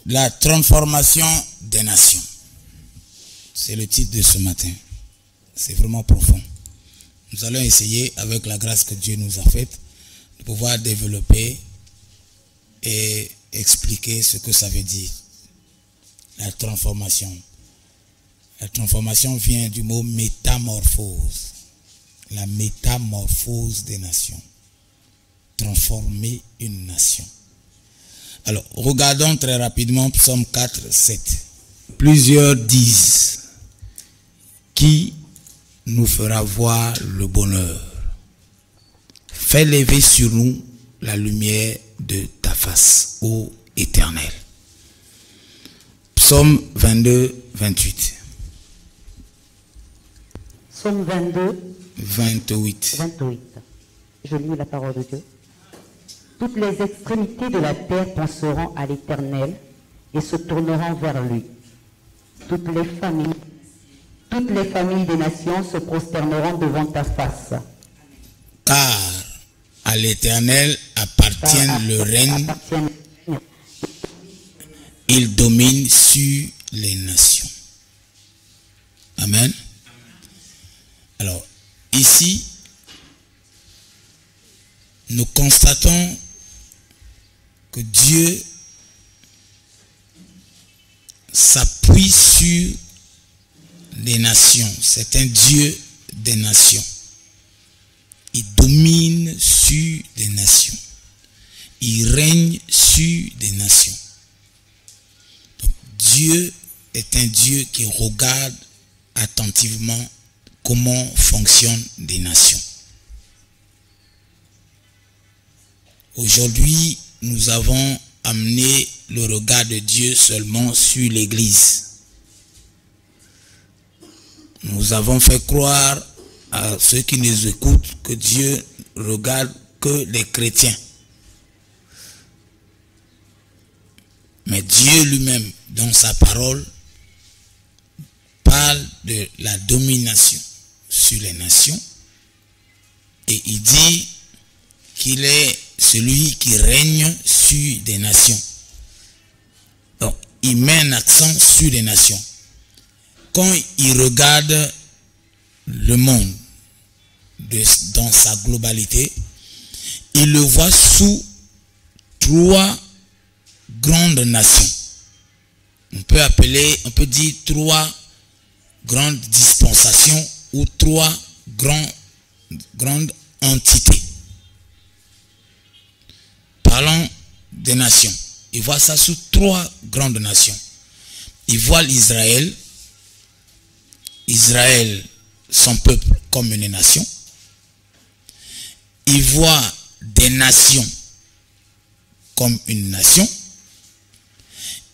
La transformation des nations. C'est le titre de ce matin. C'est vraiment profond. Nous allons essayer, avec la grâce que Dieu nous a faite, de pouvoir développer et expliquer ce que ça veut dire. La transformation. La transformation vient du mot métamorphose. La métamorphose des nations. Transformer une nation. Alors, regardons très rapidement Psaume 4, 7. Plusieurs disent, qui nous fera voir le bonheur? Fais lever sur nous la lumière de ta face, ô Éternel. Psaume 22, 28. Psaume 22, 28. 28. Je lis la parole de Dieu. Toutes les extrémités de la terre penseront à l'Éternel et se tourneront vers lui. Toutes les familles des nations se prosterneront devant ta face. Car à l'Éternel appartient le règne. Il domine sur les nations. Amen. Alors, ici, nous constatons que Dieu s'appuie sur les nations. C'est un Dieu des nations. Il domine sur des nations. Il règne sur des nations. Donc, Dieu est un Dieu qui regarde attentivement comment fonctionnent des nations. Aujourd'hui, nous avons amené le regard de Dieu seulement sur l'Église. Nous avons fait croire à ceux qui nous écoutent que Dieu regarde que les chrétiens. Mais Dieu lui-même, dans sa parole, parle de la domination sur les nations. Et il dit qu'il est celui qui règne sur des nations. Donc, il met un accent sur les nations. Quand il regarde le monde dans sa globalité, il le voit sous 3 grandes nations. On peut dire 3 grandes dispensations ou 3 grandes entités. Parlons des nations. Il voit ça sous 3 grandes nations. Il voit l'Israël, son peuple, comme une nation. Il voit des nations comme une nation.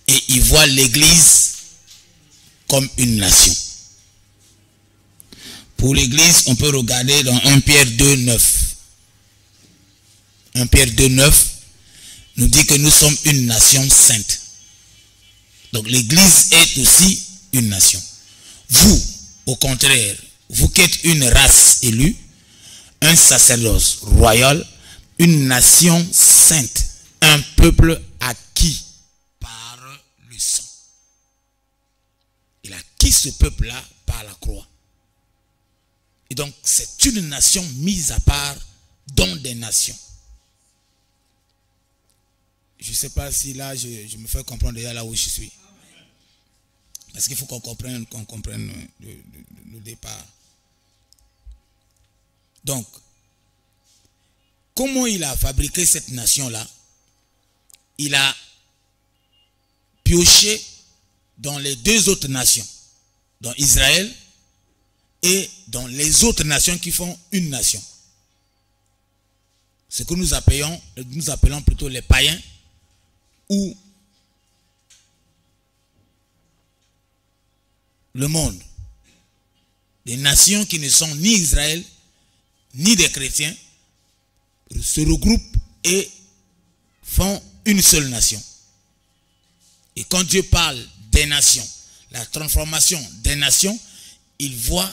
Et il voit l'Église comme une nation. Pour l'Église, on peut regarder dans 1 Pierre 2, 9. 1 Pierre 2, 9 nous dit que nous sommes une nation sainte. Donc l'Église est aussi une nation. Vous, au contraire, vous qui êtes une race élue, un sacerdoce royal, une nation sainte, un peuple acquis par le sang. Il a acquis ce peuple-là par la croix. Et donc, c'est une nation mise à part dans des nations. Je ne sais pas si là, je me fais comprendre déjà là où je suis. Parce qu'il faut qu'on comprenne le départ. Donc, comment il a fabriqué cette nation-là? Il a pioché dans les 2 autres nations, dans Israël et dans les autres nations qui font une nation. Ce que nous appelons plutôt les païens ou le monde. Les nations qui ne sont ni Israël ni des chrétiens se regroupent et font une seule nation. Et quand Dieu parle des nations, la transformation des nations, il voit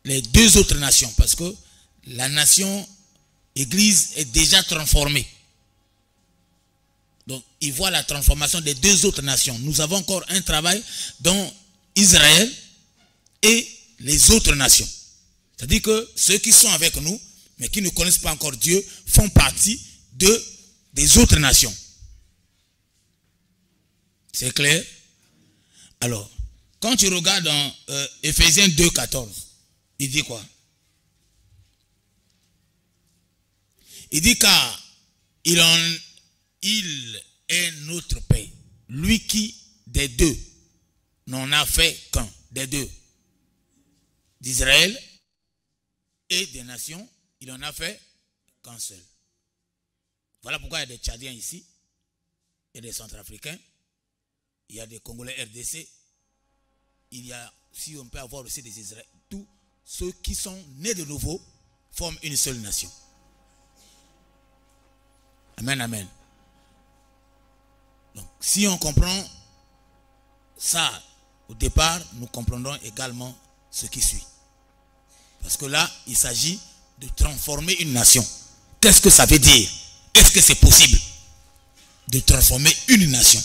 les 2 autres nations, parce que la nation Église est déjà transformée. Donc, il voit la transformation des deux autres nations. Nous avons encore un travail dans Israël et les autres nations. C'est-à-dire que ceux qui sont avec nous, mais qui ne connaissent pas encore Dieu, font partie des autres nations. C'est clair? Alors, quand tu regardes dans Éphésiens 2, 14, il dit quoi? Il dit car il est notre Père. Lui qui, des deux, n'en a fait qu'un. Des deux. D'Israël et des nations, il en a fait qu'un seul. Voilà pourquoi il y a des Tchadiens ici, il y a des Centrafricains, il y a des Congolais RDC, il y a, si on peut avoir aussi des Israéliens, tous ceux qui sont nés de nouveau forment une seule nation. Amen, amen. Donc, si on comprend ça au départ, nous comprendrons également ce qui suit. Parce que là, il s'agit de transformer une nation. Qu'est-ce que ça veut dire? Est-ce que c'est possible de transformer une nation?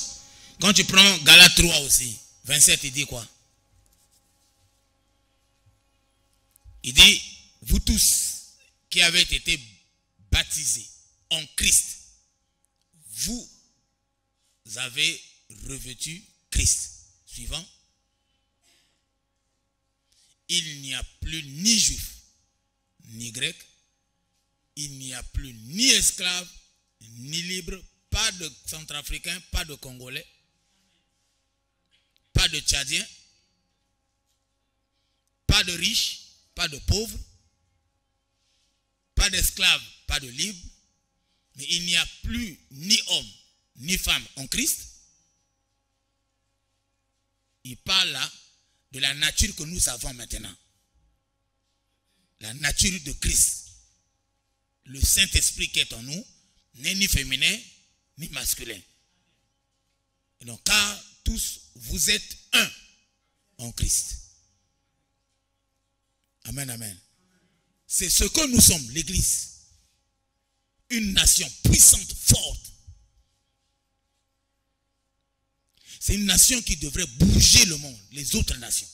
Quand tu prends Galates 3 aussi, 27, il dit quoi? Il dit, vous tous qui avez été baptisés en Christ, vous avez revêtu Christ. Suivant. Il n'y a plus ni juif, ni grec. Il n'y a plus ni esclave, ni libre. Pas de centrafricain, pas de congolais. Pas de tchadien. Pas de riches, pas de pauvres. Pas d'esclaves, pas de libres. Mais il n'y a plus ni homme, ni femme en Christ. Il parle là de la nature que nous avons maintenant. La nature de Christ. Le Saint-Esprit qui est en nous n'est ni féminin, ni masculin. Et donc, car tous, vous êtes un en Christ. Amen, amen. C'est ce que nous sommes, l'Église. Une nation puissante, forte. C'est une nation qui devrait bouger le monde, les autres nations.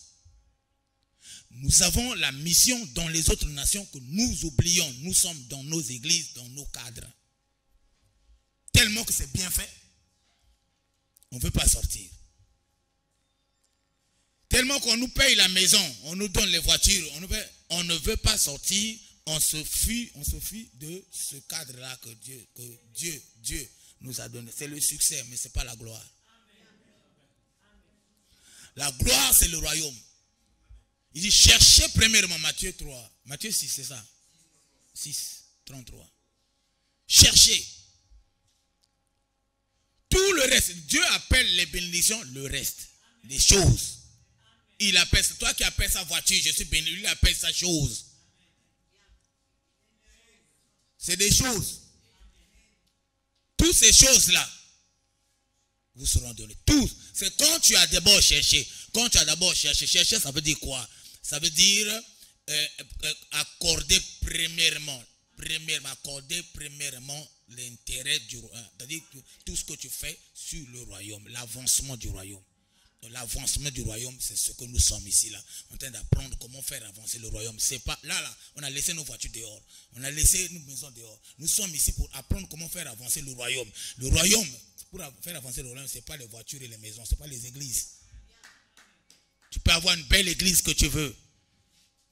Nous avons la mission dans les autres nations que nous oublions. Nous sommes dans nos églises, dans nos cadres. Tellement que c'est bien fait, on ne veut pas sortir. Tellement qu'on nous paye la maison, on nous donne les voitures, on ne veut pas sortir, on se fuit de ce cadre-là que Dieu nous a donné. C'est le succès, mais ce n'est pas la gloire. La gloire, c'est le royaume. Il dit, cherchez premièrement, Matthieu 3. Matthieu 6, c'est ça? 6, 33. Cherchez. Tout le reste, Dieu appelle les bénédictions le reste. Les choses. Il appelle, c'est toi qui appelles sa voiture, je suis béni, lui appelle sa chose. C'est des choses. Toutes ces choses-là vous seront données. Tous. C'est quand tu as d'abord cherché. Quand tu as d'abord cherché. Chercher, ça veut dire quoi? Ça veut dire accorder premièrement l'intérêt du royaume. C'est-à-dire tout ce que tu fais sur le royaume. L'avancement du royaume. L'avancement du royaume, c'est ce que nous sommes ici là. En train d'apprendre comment faire avancer le royaume. C'est pas là, on a laissé nos voitures dehors. On a laissé nos maisons dehors. Nous sommes ici pour apprendre comment faire avancer le royaume. Le royaume, pour faire avancer le royaume, ce n'est pas les voitures et les maisons, ce n'est pas les églises. Tu peux avoir une belle église que tu veux.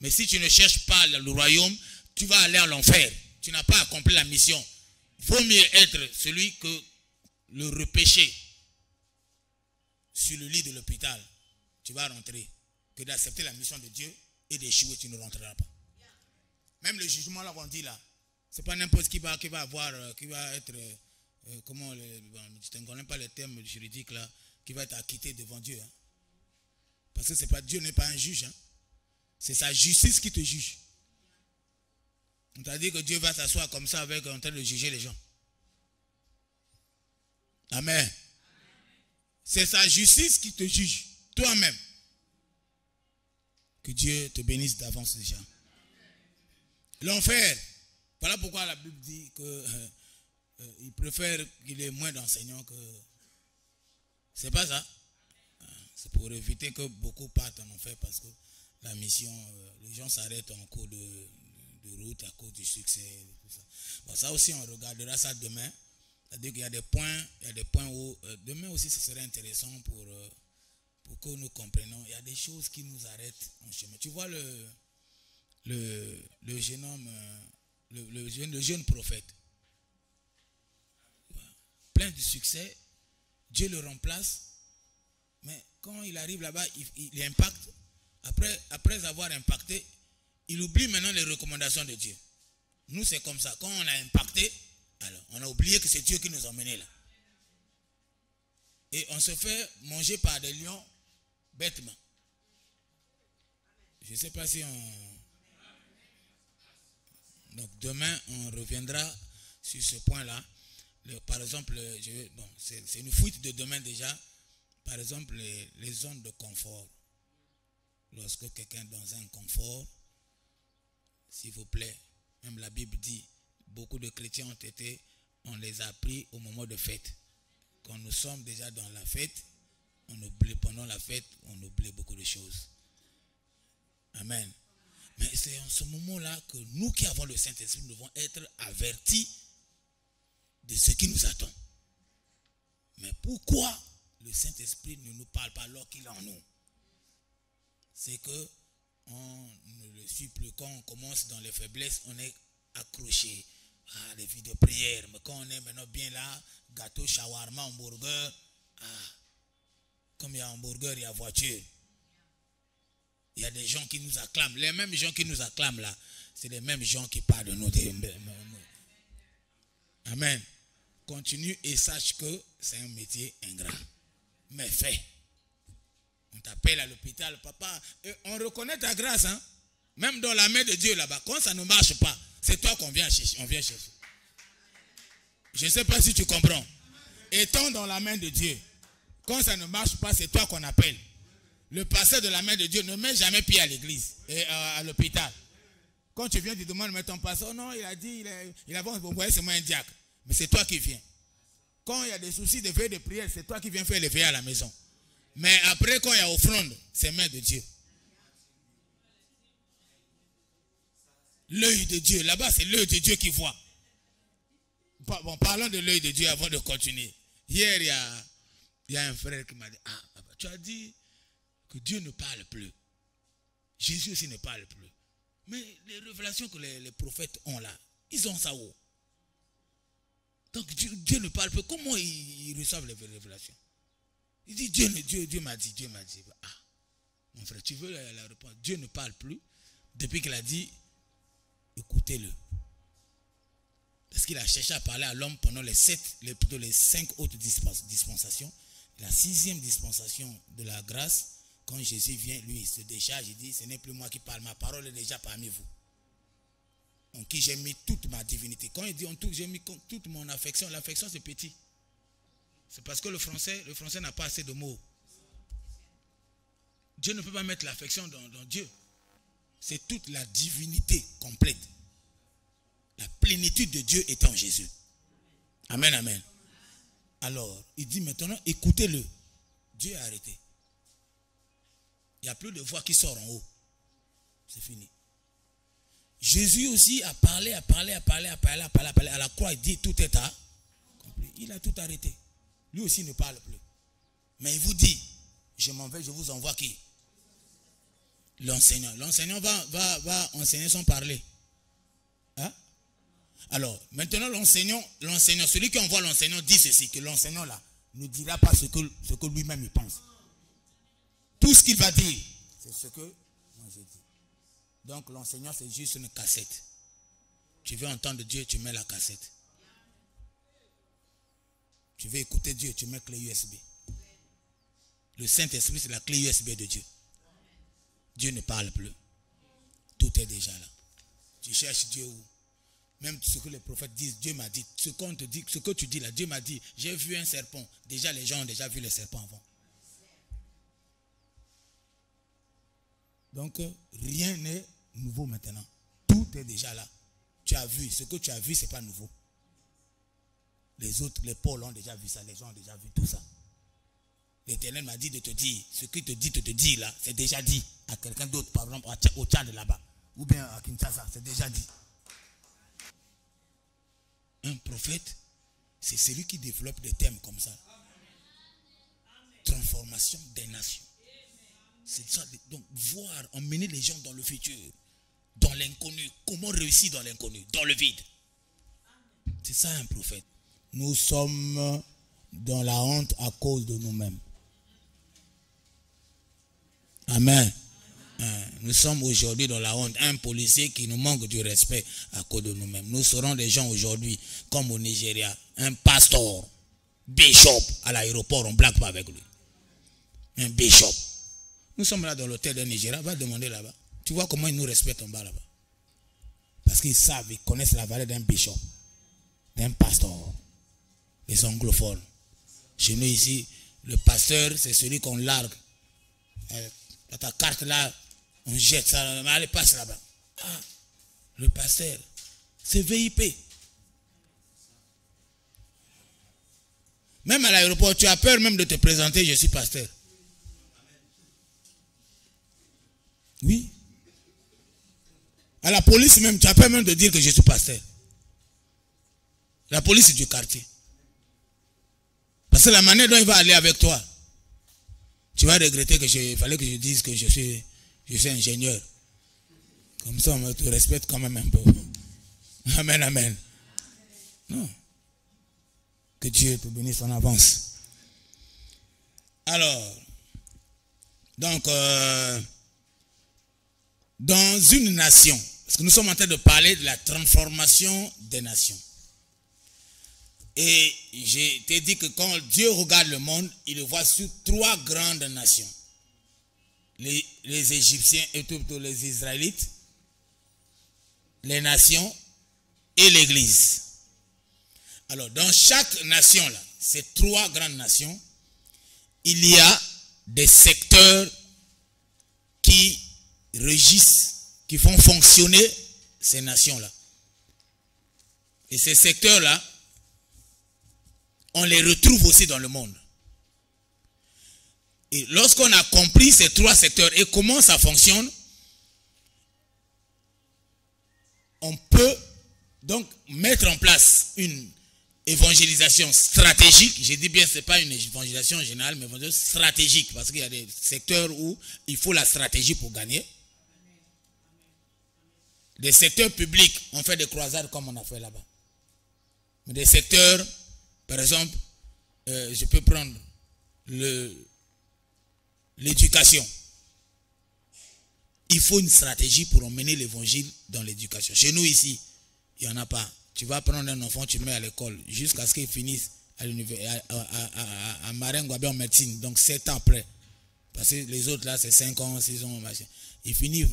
Mais si tu ne cherches pas le royaume, tu vas aller à l'enfer. Tu n'as pas accompli la mission. Vaut mieux être celui que le repêché sur le lit de l'hôpital, tu vas rentrer, que d'accepter la mission de Dieu et d'échouer, tu ne rentreras pas. Même le jugement là qu'on dit là, c'est pas n'importe qui va avoir, qui va être, je ne connais pas les termes juridiques là, qui va être acquitté devant Dieu. Hein. Parce que c'est pas, Dieu n'est pas un juge. Hein. C'est sa justice qui te juge. On t'a dit que Dieu va s'asseoir comme ça avec en train de juger les gens. Amen. C'est sa justice qui te juge, toi-même. Que Dieu te bénisse d'avance déjà. L'enfer, voilà pourquoi la Bible dit que il préfère qu'il ait moins d'enseignants que... C'est pas ça? C'est pour éviter que beaucoup partent en enfer parce que la mission, les gens s'arrêtent en cours de route à cause du succès. Tout ça. Bon, ça aussi, on regardera ça demain. C'est-à-dire qu'il y a des points où... demain aussi, ce serait intéressant pour que nous comprenions. Il y a des choses qui nous arrêtent en chemin. Tu vois le jeune homme, le jeune prophète, plein de succès, Dieu le remplace, mais quand il arrive là-bas, il impacte. Après avoir impacté, il oublie maintenant les recommandations de Dieu. Nous, c'est comme ça. Quand on a impacté, alors on a oublié que c'est Dieu qui nous a emmenés là. Et on se fait manger par des lions bêtement. Je ne sais pas si on... Donc demain, on reviendra sur ce point-là. Par exemple, c'est une fuite de demain déjà. Par exemple, les zones de confort. Lorsque quelqu'un est dans un confort, s'il vous plaît, même la Bible dit, beaucoup de chrétiens on les a pris au moment de fête. Quand nous sommes déjà dans la fête, pendant la fête, on oublie beaucoup de choses. Amen. Mais c'est en ce moment-là que nous qui avons le Saint-Esprit, nous devons être avertis de ce qui nous attend. Mais pourquoi le Saint-Esprit ne nous parle pas alors qu'il est en nous? C'est que on ne le suit plus. Quand on commence dans les faiblesses, on est accroché à des vies de prière. Mais quand on est maintenant bien là, gâteau, shawarma, hamburger, comme il y a hamburger, il y a voiture. Il y a des gens qui nous acclament. Les mêmes gens qui nous acclament là, c'est les mêmes gens qui parlent de nous. Amen. Continue et sache que c'est un métier ingrat. Mais fais. On t'appelle à l'hôpital, papa. Et on reconnaît ta grâce. Hein? Même dans la main de Dieu là-bas. Quand ça ne marche pas, c'est toi qu'on vient chercher. On vient chercher. Je ne sais pas si tu comprends. Étant dans la main de Dieu, quand ça ne marche pas, c'est toi qu'on appelle. Le pasteur de la main de Dieu ne met jamais pied à l'église et à l'hôpital. Quand tu viens, tu demandes, mais ton pasteur, non, il a dit, il a envoyé seulement un diacre. Mais c'est toi qui viens. Quand il y a des soucis de veille de prière, c'est toi qui viens faire les veillées à la maison. Mais après, quand il y a offrande, c'est main de Dieu. L'œil de Dieu, là-bas, c'est l'œil de Dieu qui voit. Bon, parlons de l'œil de Dieu avant de continuer. Hier, il y a un frère qui m'a dit, papa, tu as dit que Dieu ne parle plus. Jésus aussi ne parle plus. Mais les révélations que les prophètes ont là, ils ont ça où? Donc Dieu ne parle plus. Comment ils reçoivent les révélations? Il dit Dieu m'a dit. Mon frère, tu veux la réponse? Dieu ne parle plus depuis qu'il a dit écoutez-le. Parce qu'il a cherché à parler à l'homme pendant les 5 autres dispensations. La 6e dispensation de la grâce, quand Jésus vient, lui, il se décharge, il dit, ce n'est plus moi qui parle, ma parole est déjà parmi vous. En qui j'ai mis toute ma divinité. Quand il dit en tout, j'ai mis toute mon affection, l'affection c'est petit. C'est parce que le français n'a pas assez de mots. Dieu ne peut pas mettre l'affection dans Dieu. C'est toute la divinité complète. La plénitude de Dieu est en Jésus. Amen, amen. Alors, il dit maintenant, écoutez-le. Dieu a arrêté. Il n'y a plus de voix qui sort en haut. C'est fini. Jésus aussi a parlé. À la croix, il dit tout est accompli. Il a tout arrêté. Lui aussi ne parle plus. Mais il vous dit, je m'en vais, je vous envoie qui? L'enseignant. L'enseignant va enseigner sans parler. Hein? Alors, maintenant l'enseignant, celui qui envoie l'enseignant dit ceci, que l'enseignant là ne dira pas ce que lui-même il pense. Tout ce qu'il va dire, c'est ce que moi j'ai dit. Donc l'enseignant c'est juste une cassette. Tu veux entendre Dieu, tu mets la cassette. Tu veux écouter Dieu, tu mets clé USB. Le Saint-Esprit c'est la clé USB de Dieu. Dieu ne parle plus. Tout est déjà là. Tu cherches Dieu où? Même ce que les prophètes disent, Dieu m'a dit. Ce qu'on te dit, ce que tu dis là, Dieu m'a dit, j'ai vu un serpent. Déjà les gens ont déjà vu les serpents avant. Donc rien n'est nouveau maintenant. Tout est déjà là. Tu as vu, ce que tu as vu, ce n'est pas nouveau. Les autres, les Paul ont déjà vu ça, les gens ont déjà vu tout ça. L'Éternel m'a dit de te dire, ce qu'il te dit de te dire là, c'est déjà dit à quelqu'un d'autre, par exemple au Tchad là-bas, ou bien à Kinshasa, c'est déjà dit. Un prophète, c'est celui qui développe des thèmes comme ça. Transformation des nations. C'est ça, donc voir, emmener les gens dans le futur, dans l'inconnu. Comment réussir dans l'inconnu, dans le vide. C'est ça un prophète. Nous sommes dans la honte à cause de nous-mêmes. Amen. Nous sommes aujourd'hui dans la honte. Un policier qui nous manque du respect à cause de nous-mêmes. Nous serons des gens aujourd'hui, comme au Nigeria, un pasteur, bishop à l'aéroport, on ne blague pas avec lui. Un bishop. Nous sommes là dans l'hôtel de Nigeria, va demander là-bas. Tu vois comment ils nous respectent en bas là-bas. Parce qu'ils savent, ils connaissent la valeur d'un bishop, d'un pasteur. Les anglophones. Chez nous ici, le pasteur, c'est celui qu'on largue. Ta carte là, on jette ça, allez, passe là-bas. Ah, le pasteur, c'est VIP. Même à l'aéroport, tu as peur même de te présenter, je suis pasteur. Oui. À la police même, tu as peur même de dire que je suis pasteur. La police du quartier. Parce que la manière dont il va aller avec toi, tu vas regretter qu'il fallait que je dise que je suis ingénieur. Comme ça, on te respecte quand même un peu. Amen, amen. Non. Que Dieu te bénisse en avance. Alors, donc, dans une nation, parce que nous sommes en train de parler de la transformation des nations. Et j'ai t'ai dit que quand Dieu regarde le monde, il le voit sur 3 grandes nations. Les Égyptiens et plutôt les Israélites, les nations et l'Église. Alors, dans chaque nation, là, ces 3 grandes nations, il y a des secteurs qui régissent, qui font fonctionner ces nations-là. Et ces secteurs-là, on les retrouve aussi dans le monde. Et lorsqu'on a compris ces 3 secteurs et comment ça fonctionne, on peut donc mettre en place une évangélisation stratégique. Je dis bien, ce n'est pas une évangélisation générale, mais une évangélisation stratégique, parce qu'il y a des secteurs où il faut la stratégie pour gagner. Des secteurs publics, on fait des croisades comme on a fait là-bas. Mais des secteurs, par exemple, je peux prendre l'éducation. Il faut une stratégie pour emmener l'évangile dans l'éducation. Chez nous ici, il n'y en a pas. Tu vas prendre un enfant, tu le mets à l'école jusqu'à ce qu'il finisse à Marengo en médecine. Donc 7 ans après. Parce que les autres là, c'est 5 ans, 6 ans. Machin. Il finit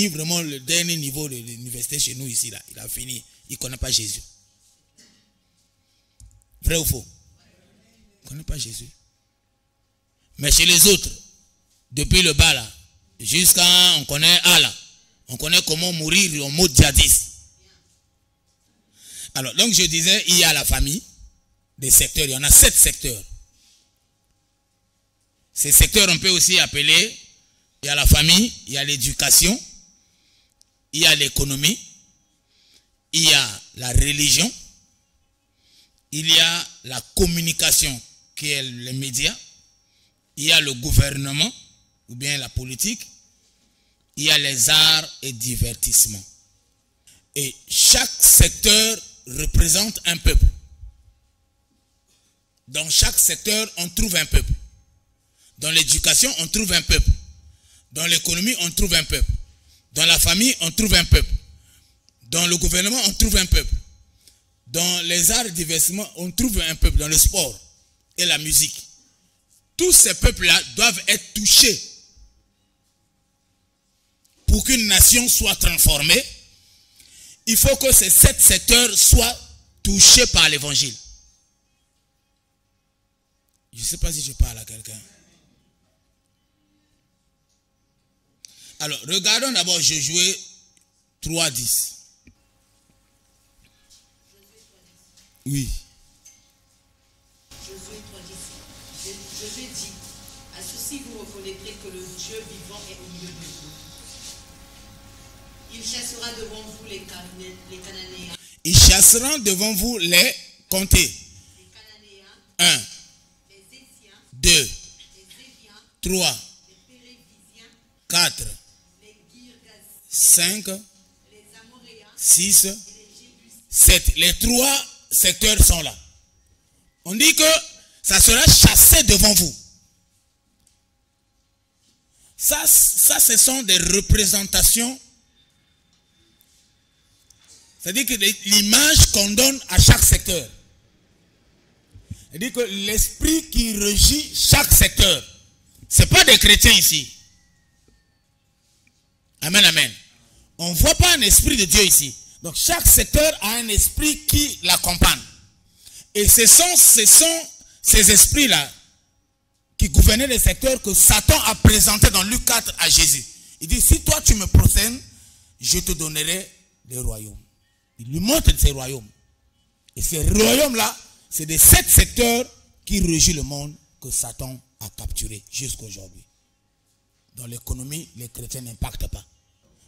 vraiment le dernier niveau de l'université chez nous ici. Là. Il a fini. Il ne connaît pas Jésus. Vrai ou faux? Il ne connaît pas Jésus. Mais chez les autres, depuis le bas là, jusqu'à on connaît Allah. On connaît comment mourir en mode djihadiste. Alors, donc je disais, il y a la famille, des secteurs, il y en a 7 secteurs. Ces secteurs, on peut aussi appeler, il y a la famille, il y a l'éducation, il y a l'économie, il y a la religion, il y a la communication, qui est les médias, il y a le gouvernement, ou bien la politique, il y a les arts et divertissements. Et chaque secteur représente un peuple. Dans chaque secteur, on trouve un peuple. Dans l'éducation, on trouve un peuple. Dans l'économie, on trouve un peuple. Dans la famille, on trouve un peuple. Dans le gouvernement, on trouve un peuple. Dans les arts et divertissements, on trouve un peuple. Dans le sport et la musique. Tous ces peuples-là doivent être touchés pour qu'une nation soit transformée. Il faut que ces 7 secteurs soient touchés par l'évangile. Je ne sais pas si je parle à quelqu'un. Alors, regardons d'abord Josué 3:10. Oui. Ainsi vous reconnaîtrez que le Dieu vivant est au milieu de vous. Il chassera devant vous les Cananéens. Il chassera devant vous les comptez. Les Cananéens. 1, Les Étiens. 2, Les Éviens. 3, Les Pérévisiens. 4, Les Girgasiens. 5, Les Amoréens. 6, Et les Jébusiens. 7. Les 3 secteurs sont là. On dit que ça sera chassé devant vous. Ça, ce sont des représentations. C'est-à-dire que l'image qu'on donne à chaque secteur. C'est-à-dire que l'esprit qui régit chaque secteur. Ce n'est pas des chrétiens ici. Amen, amen. On ne voit pas un esprit de Dieu ici. Donc chaque secteur a un esprit qui l'accompagne. Et ce sont ces esprits-là qui gouvernaient les secteurs que Satan a présenté dans Luc 4 à Jésus. Il dit, si toi tu me procèdes, je te donnerai des royaumes. Il lui montre ces royaumes. Et ces royaumes-là, c'est des 7 secteurs qui régissent le monde que Satan a capturé jusqu'à aujourd'hui. Dans l'économie, les chrétiens n'impactent pas.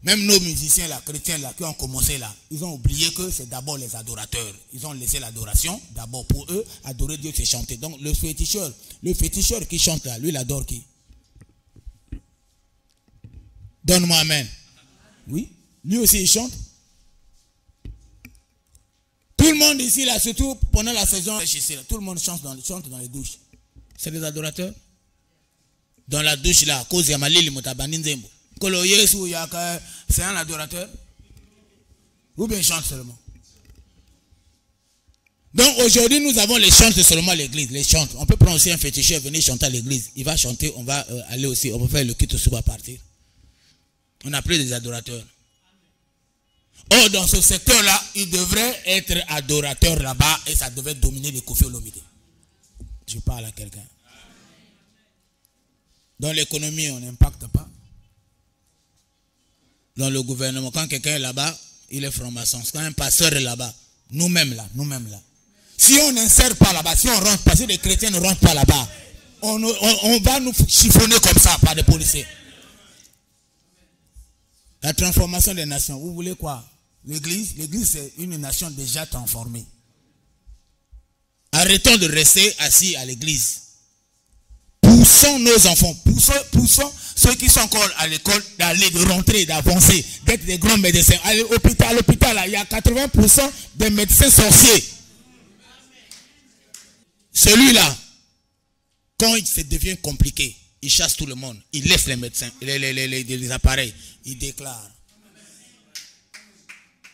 Même nos musiciens, là, chrétiens, là, qui ont commencé là, ils ont oublié que c'est d'abord les adorateurs. Ils ont laissé l'adoration. D'abord, pour eux, adorer Dieu, c'est chanter. Donc, le féticheur qui chante là, lui, il adore qui? Donne-moi amen. Oui. Lui aussi, il chante. Tout le monde ici, là, surtout pendant la saison, tout le monde chante dans les douches. C'est des adorateurs. Dans la douche, là, à cause de Yamalili, Motabaninzembo. C'est un adorateur. Ou bien il chante seulement. Donc aujourd'hui nous avons les chants seulement à l'église. Les chants. On peut prendre aussi un féticheur, venir chanter à l'église. Il va chanter, on va aller aussi. On peut faire le culte sous à partir. On a plus des adorateurs. Or dans ce secteur-là, il devrait être adorateur là-bas et ça devait dominer les Kofi Olomide. Je parle à quelqu'un. Dans l'économie, on n'impacte pas. Dans le gouvernement, quand quelqu'un est là-bas, il est franc-maçon. Quand un pasteur est là-bas, nous-mêmes là. Si on n'insère pas là-bas, si on rentre pas, si les chrétiens ne rentrent pas là-bas, on va nous chiffonner comme ça par des policiers. La transformation des nations, vous voulez quoi? L'église c'est une nation déjà transformée. Arrêtons de rester assis à l'église. Poussons nos enfants, poussons ceux qui sont encore à l'école d'aller, de rentrer, d'avancer, d'être des grands médecins. À l'hôpital, là, il y a 80% des médecins sorciers. Celui-là, quand ça devient compliqué, il chasse tout le monde. Il laisse les médecins, les appareils. Il déclare.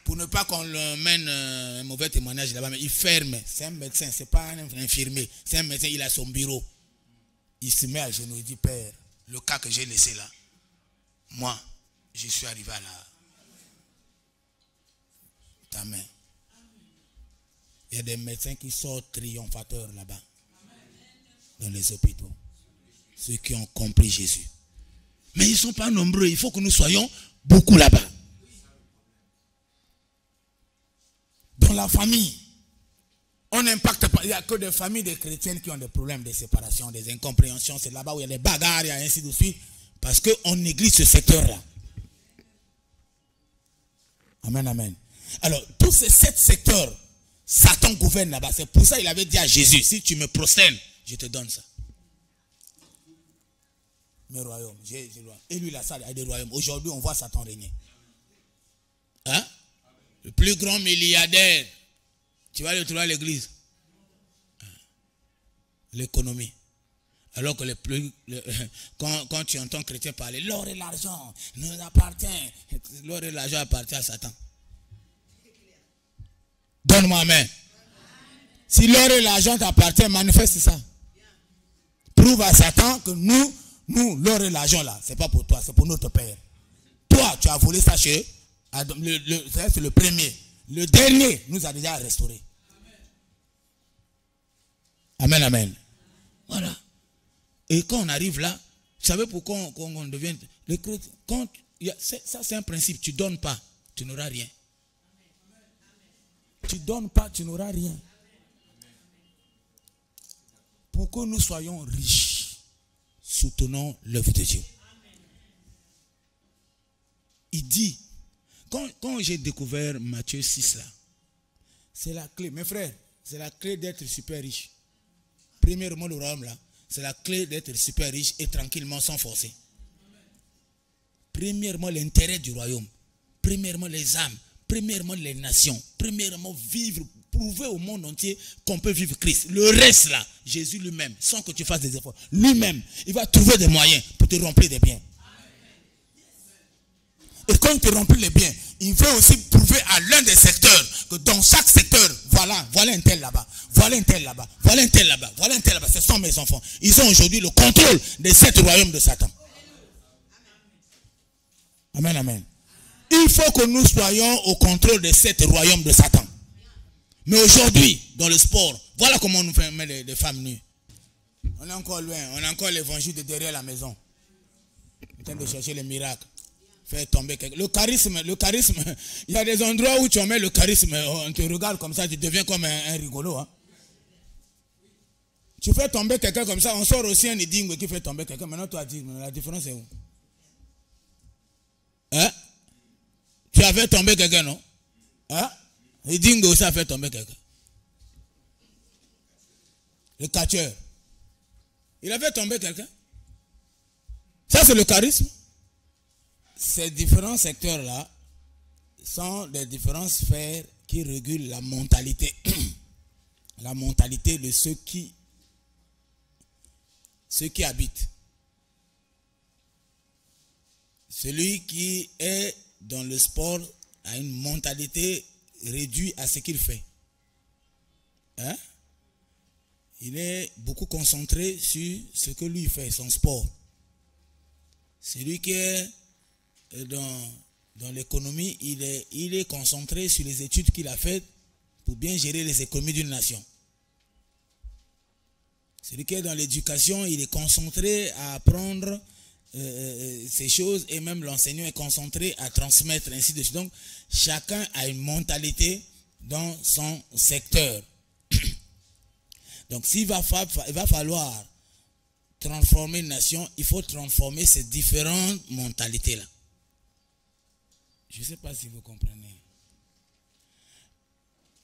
Pour ne pas qu'on le mène un mauvais témoignage là-bas, mais il ferme. C'est un médecin, ce n'est pas un infirmier. C'est un médecin, il a son bureau. Il se met à genoux, il dit, Père, le cas que j'ai laissé là, moi, je suis arrivé à ta main. Il y a des médecins qui sortent triomphateurs là-bas, dans les hôpitaux. Ceux qui ont compris Jésus. Mais ils ne sont pas nombreux, il faut que nous soyons beaucoup là-bas. Dans la famille, on n'impacte pas. Il n'y a que des familles de chrétiennes qui ont des problèmes de séparation, des incompréhensions. C'est là-bas où il y a des bagarres et ainsi de suite. Parce qu'on néglige ce secteur-là. Amen, amen. Alors, tous ces 7 secteurs, Satan gouverne là-bas. C'est pour ça qu'il avait dit à Jésus, si tu me prosternes, je te donne ça. Mes royaumes, et lui, la salle a des royaumes. Aujourd'hui, on voit Satan régner. Hein? Le plus grand milliardaire. Tu vas le trouver à l'église. L'économie. Alors que quand tu entends chrétien parler, l'or et l'argent nous appartient. L'or et l'argent appartient à Satan. Donne-moi amen. Si l'or et l'argent t'appartiennent, manifeste ça. Prouve à Satan que nous, l'or et l'argent là, c'est pas pour toi, c'est pour notre Père. Toi, tu as volé ça chez c'est le premier. Le dernier nous a déjà restauré. Amen, amen. Voilà. Et quand on arrive là, vous savez pourquoi on devient le chrétien? Ça c'est un principe, tu ne donnes pas, tu n'auras rien. Tu ne donnes pas, tu n'auras rien. Pour que nous soyons riches, soutenons l'œuvre de Dieu. Il dit, quand j'ai découvert Matthieu 6 là, c'est la clé, mes frères, c'est la clé d'être super riche. Premièrement, le royaume là, c'est la clé d'être super riche et tranquillement sans forcer. Premièrement, l'intérêt du royaume. Premièrement, les âmes. Premièrement, les nations. Premièrement, vivre, prouver au monde entier qu'on peut vivre Christ. Le reste là, Jésus lui-même, sans que tu fasses des efforts, lui-même, il va trouver des moyens pour te remplir des biens. Et quand il te remplit les biens, il veut aussi prouver à l'un des secteurs que dans chaque secteur, voilà un tel là-bas, voilà un tel là-bas, voilà un tel là-bas, voilà un tel là-bas. Ce sont mes enfants. Ils ont aujourd'hui le contrôle des 7 royaumes de Satan. Amen, amen. Il faut que nous soyons au contrôle des 7 royaumes de Satan. Mais aujourd'hui, dans le sport, voilà comment on nous fait mettre des femmes nues. On est encore loin, on a encore l'évangile de derrière la maison. On est en train de chercher les miracles. Faire tomber quelqu'un. Le charisme, il y a des endroits où tu en mets le charisme, on te regarde comme ça, tu deviens comme un rigolo. Hein? Tu fais tomber quelqu'un comme ça, on sort aussi un idingue qui fait tomber quelqu'un. Maintenant, toi, dis, la différence est où? Hein? Tu as fait tomber quelqu'un, non? Hein? Idingue aussi a fait tomber quelqu'un. Le catcheur. Il a fait tomber quelqu'un. Ça, c'est le charisme. Ces différents secteurs-là sont des différentes sphères qui régulent la mentalité. La mentalité de ceux qui habitent. Celui qui est dans le sport a une mentalité réduite à ce qu'il fait. Hein? Il est beaucoup concentré sur ce que lui fait, son sport. Celui qui est dans l'économie, il est concentré sur les études qu'il a faites pour bien gérer les économies d'une nation. Celui qui est dans l'éducation, il est concentré à apprendre ces choses et même l'enseignant est concentré à transmettre, ainsi de suite. Donc, chacun a une mentalité dans son secteur. Donc, il va falloir transformer une nation, il faut transformer ces différentes mentalités-là. Je ne sais pas si vous comprenez.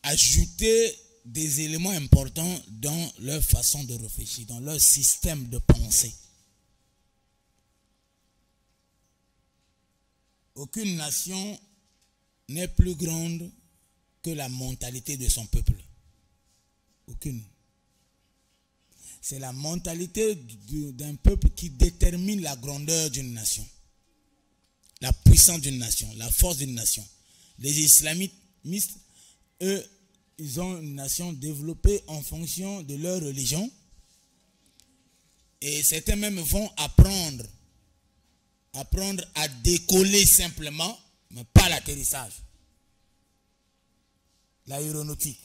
Ajouter des éléments importants dans leur façon de réfléchir, dans leur système de pensée. Aucune nation n'est plus grande que la mentalité de son peuple. Aucune. C'est la mentalité d'un peuple qui détermine la grandeur d'une nation. La puissance d'une nation, la force d'une nation. Les islamistes, eux, ils ont une nation développée en fonction de leur religion. Et certains même vont apprendre à décoller simplement, mais pas l'atterrissage. L'aéronautique.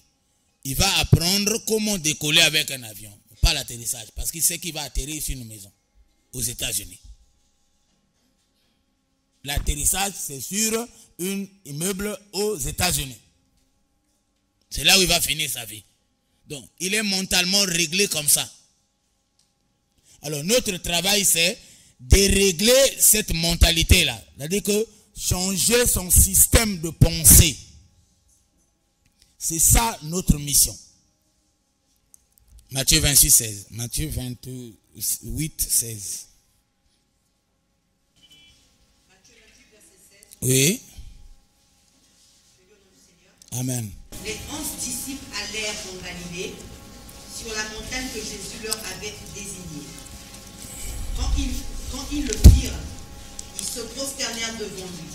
Il va apprendre comment décoller avec un avion, pas l'atterrissage, parce qu'il sait qu'il va atterrir sur une maison aux États-Unis. L'atterrissage, c'est sur un immeuble aux États-Unis. C'est là où il va finir sa vie. Donc, il est mentalement réglé comme ça. Alors, notre travail, c'est dérégler cette mentalité-là. C'est-à-dire que changer son système de pensée. C'est ça notre mission. Matthieu 28, 16. Matthieu 28, 16. Oui. Amen. Les 11 disciples allèrent en Galilée, sur la montagne que Jésus leur avait désignée. Quand ils le virent, ils se prosternèrent devant lui.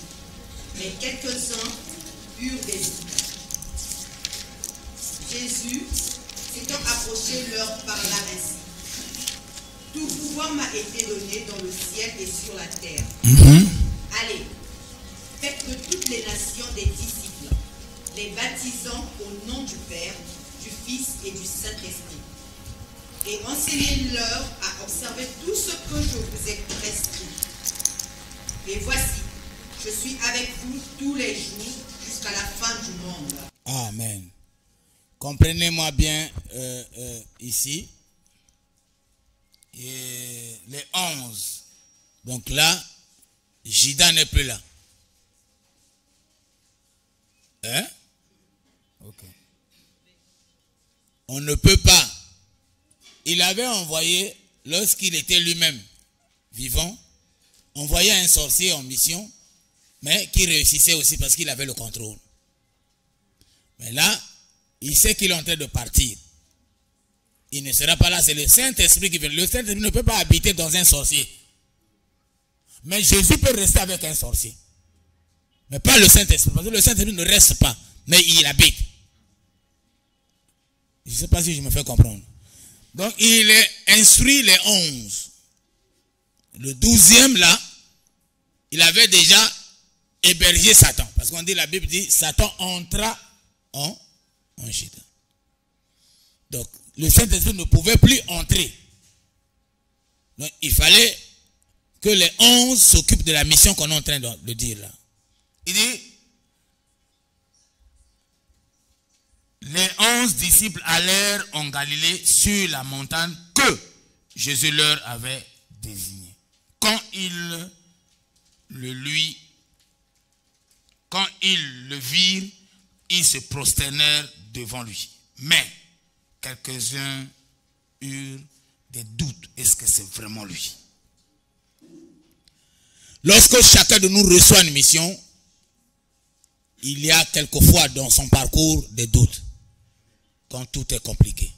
Mais quelques-uns eurent des doutes. Jésus, s'étant approché, leur parla ainsi. Tout pouvoir m'a été donné dans le ciel et sur la terre. Allez, faites de toutes les nations des disciples, les baptisant au nom du Père, du Fils et du Saint-Esprit. Et enseignez-leur à observer tout ce que je vous ai prescrit. Et voici, je suis avec vous tous les jours jusqu'à la fin du monde. Amen. Comprenez-moi bien ici. Et les 11. Donc là, Judas n'est plus là. Hein? Ok. On ne peut pas. Il avait envoyé, lorsqu'il était lui-même vivant, envoyé un sorcier en mission, mais qui réussissait aussi parce qu'il avait le contrôle. Mais là, il sait qu'il est en train de partir. Il ne sera pas là, c'est le Saint-Esprit qui vient. Le Saint-Esprit ne peut pas habiter dans un sorcier. Mais Jésus peut rester avec un sorcier. Mais pas le Saint-Esprit, parce que le Saint-Esprit ne reste pas, mais il habite. Je ne sais pas si je me fais comprendre. Donc, il est instruit les 11. Le 12e là, il avait déjà hébergé Satan. Parce qu'on dit, la Bible dit, Satan entra en Judas. Donc, le Saint-Esprit ne pouvait plus entrer. Donc, il fallait que les 11 s'occupent de la mission qu'on est en train de dire là. Il dit, les 11 disciples allèrent en Galilée sur la montagne que Jésus leur avait désignée. Quand ils le virent, ils se prosternèrent devant lui. Mais quelques-uns eurent des doutes. Est-ce que c'est vraiment lui? Lorsque chacun de nous reçoit une mission, il y a quelquefois dans son parcours des doutes. Quand tout est compliqué.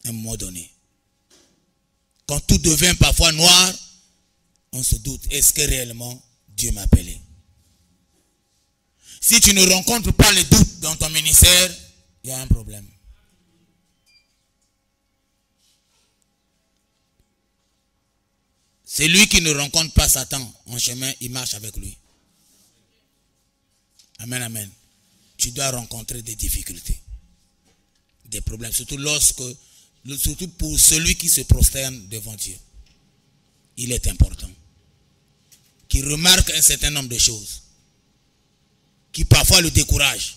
À un moment donné. Quand tout devient parfois noir, on se doute. Est-ce que réellement Dieu m'a appelé? Si tu ne rencontres pas les doutes dans ton ministère, il y a un problème. C'est lui qui ne rencontre pas Satan en chemin, il marche avec lui. Amen, amen. Tu dois rencontrer des difficultés, des problèmes, surtout pour celui qui se prosterne devant Dieu. Il est important. Qui remarque un certain nombre de choses, qui parfois le décourage.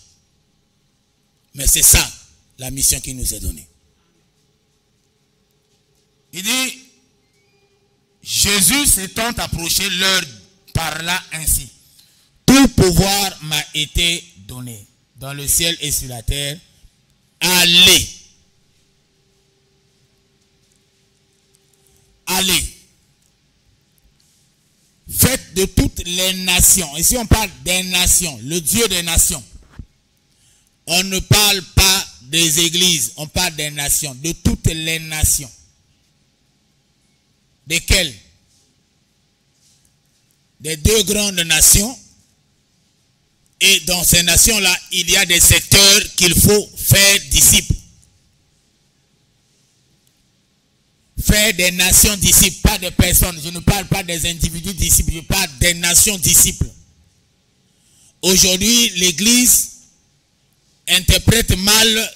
Mais c'est ça, la mission qui nous est donnée. Il dit, Jésus s'étant approché, leur parla ainsi. Tout pouvoir m'a été donné dans le ciel et sur la terre. Allez. Allez. Faites de toutes les nations. Ici on parle des nations, le Dieu des nations. On ne parle pas des églises, on parle des nations, de toutes les nations. Desquelles? Des deux grandes nations. Et dans ces nations-là, il y a des secteurs qu'il faut faire disciples. Faire des nations disciples, pas des personnes. Je ne parle pas des individus disciples, je parle des nations disciples. Aujourd'hui, l'Église interprète mal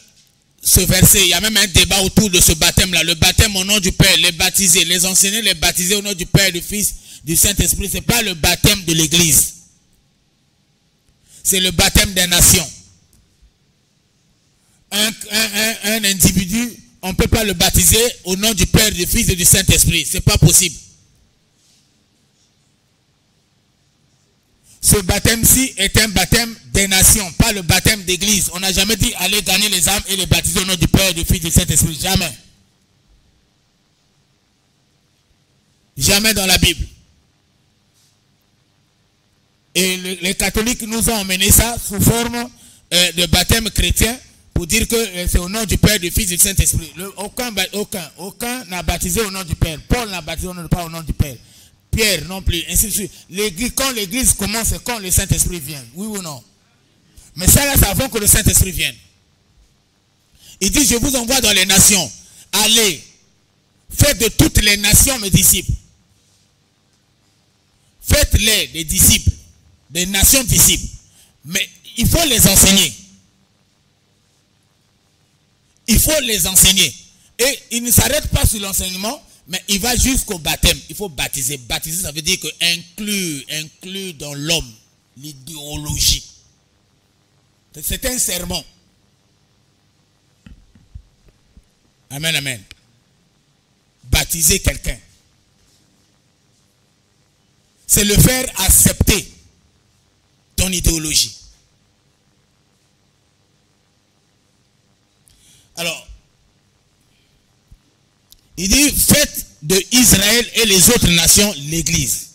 ce verset. Il y a même un débat autour de ce baptême-là. Le baptême au nom du Père, les baptisés, les enseignants, les baptisés au nom du Père, du Fils, du Saint-Esprit. Ce n'est pas le baptême de l'Église. C'est le baptême des nations. Un individu, on ne peut pas le baptiser au nom du Père, du Fils et du Saint-Esprit. Ce n'est pas possible. Ce baptême-ci est un baptême des nations, pas le baptême d'église. On n'a jamais dit allez gagner les âmes et les baptiser au nom du Père, du Fils et du Saint-Esprit. Jamais. Jamais dans la Bible. Et les catholiques nous ont emmené ça sous forme de baptême chrétien pour dire que c'est au nom du Père, du Fils et du Saint-Esprit. Aucun n'a baptisé au nom du Père. Paul n'a baptisé pas au nom du Père. Pierre non plus, ainsi de suite. Quand l'église commence, c'est quand le Saint-Esprit vient. Oui ou non? Mais ça là, c'est avant que le Saint-Esprit vienne. Il dit, je vous envoie dans les nations. Allez, faites de toutes les nations mes disciples. Faites-les des disciples, des nations disciples. Mais il faut les enseigner. Il faut les enseigner. Et il ne s'arrête pas sur l'enseignement, mais il va jusqu'au baptême. Il faut baptiser. Baptiser, ça veut dire que inclure dans l'homme l'idéologie. C'est un sermon. Amen, amen. Baptiser quelqu'un. c'est le faire accepter ton idéologie. Alors, il dit, faites de Israël et les autres nations l'église.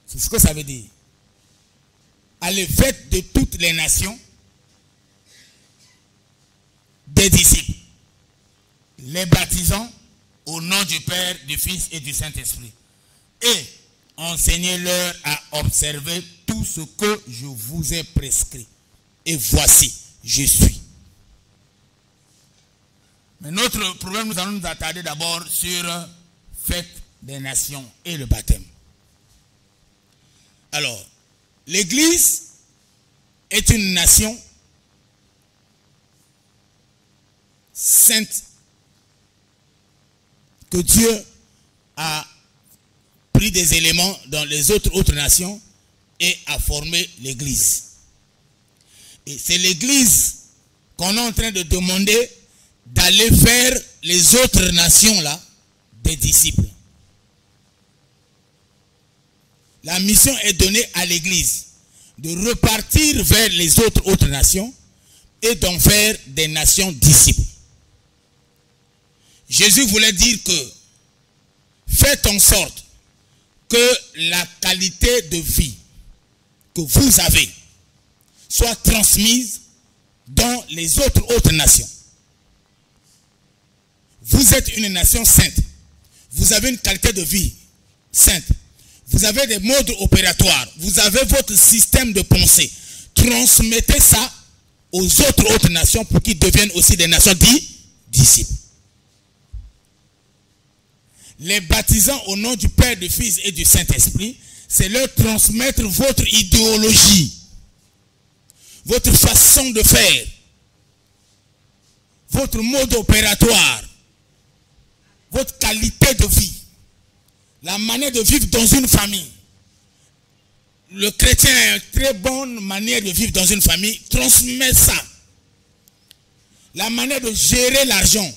C'est ce que ça veut dire. Allez, faites de toutes les nations des disciples, les baptisant au nom du Père, du Fils et du Saint-Esprit. Et enseignez-leur à observer tout ce que je vous ai prescrit. Et voici, je suis. Mais notre problème, nous allons nous attarder d'abord sur fête des nations et le baptême. Alors, l'Église est une nation sainte que Dieu a pris des éléments dans les autres nations et a formé l'Église. Et c'est l'Église qu'on est en train de demander d'aller faire les autres nations là des disciples. La mission est donnée à l'Église de repartir vers les autres nations et d'en faire des nations disciples. Jésus voulait dire que faites en sorte que la qualité de vie que vous avez soit transmise dans les autres nations. Vous êtes une nation sainte. Vous avez une qualité de vie sainte. Vous avez des modes opératoires. Vous avez votre système de pensée. Transmettez ça aux autres nations pour qu'ils deviennent aussi des nations disciples. Les baptisants au nom du Père, du Fils et du Saint-Esprit, c'est leur transmettre votre idéologie, votre façon de faire, votre mode opératoire, votre qualité de vie, la manière de vivre dans une famille. Le chrétien a une très bonne manière de vivre dans une famille. Transmet ça. La manière de gérer l'argent.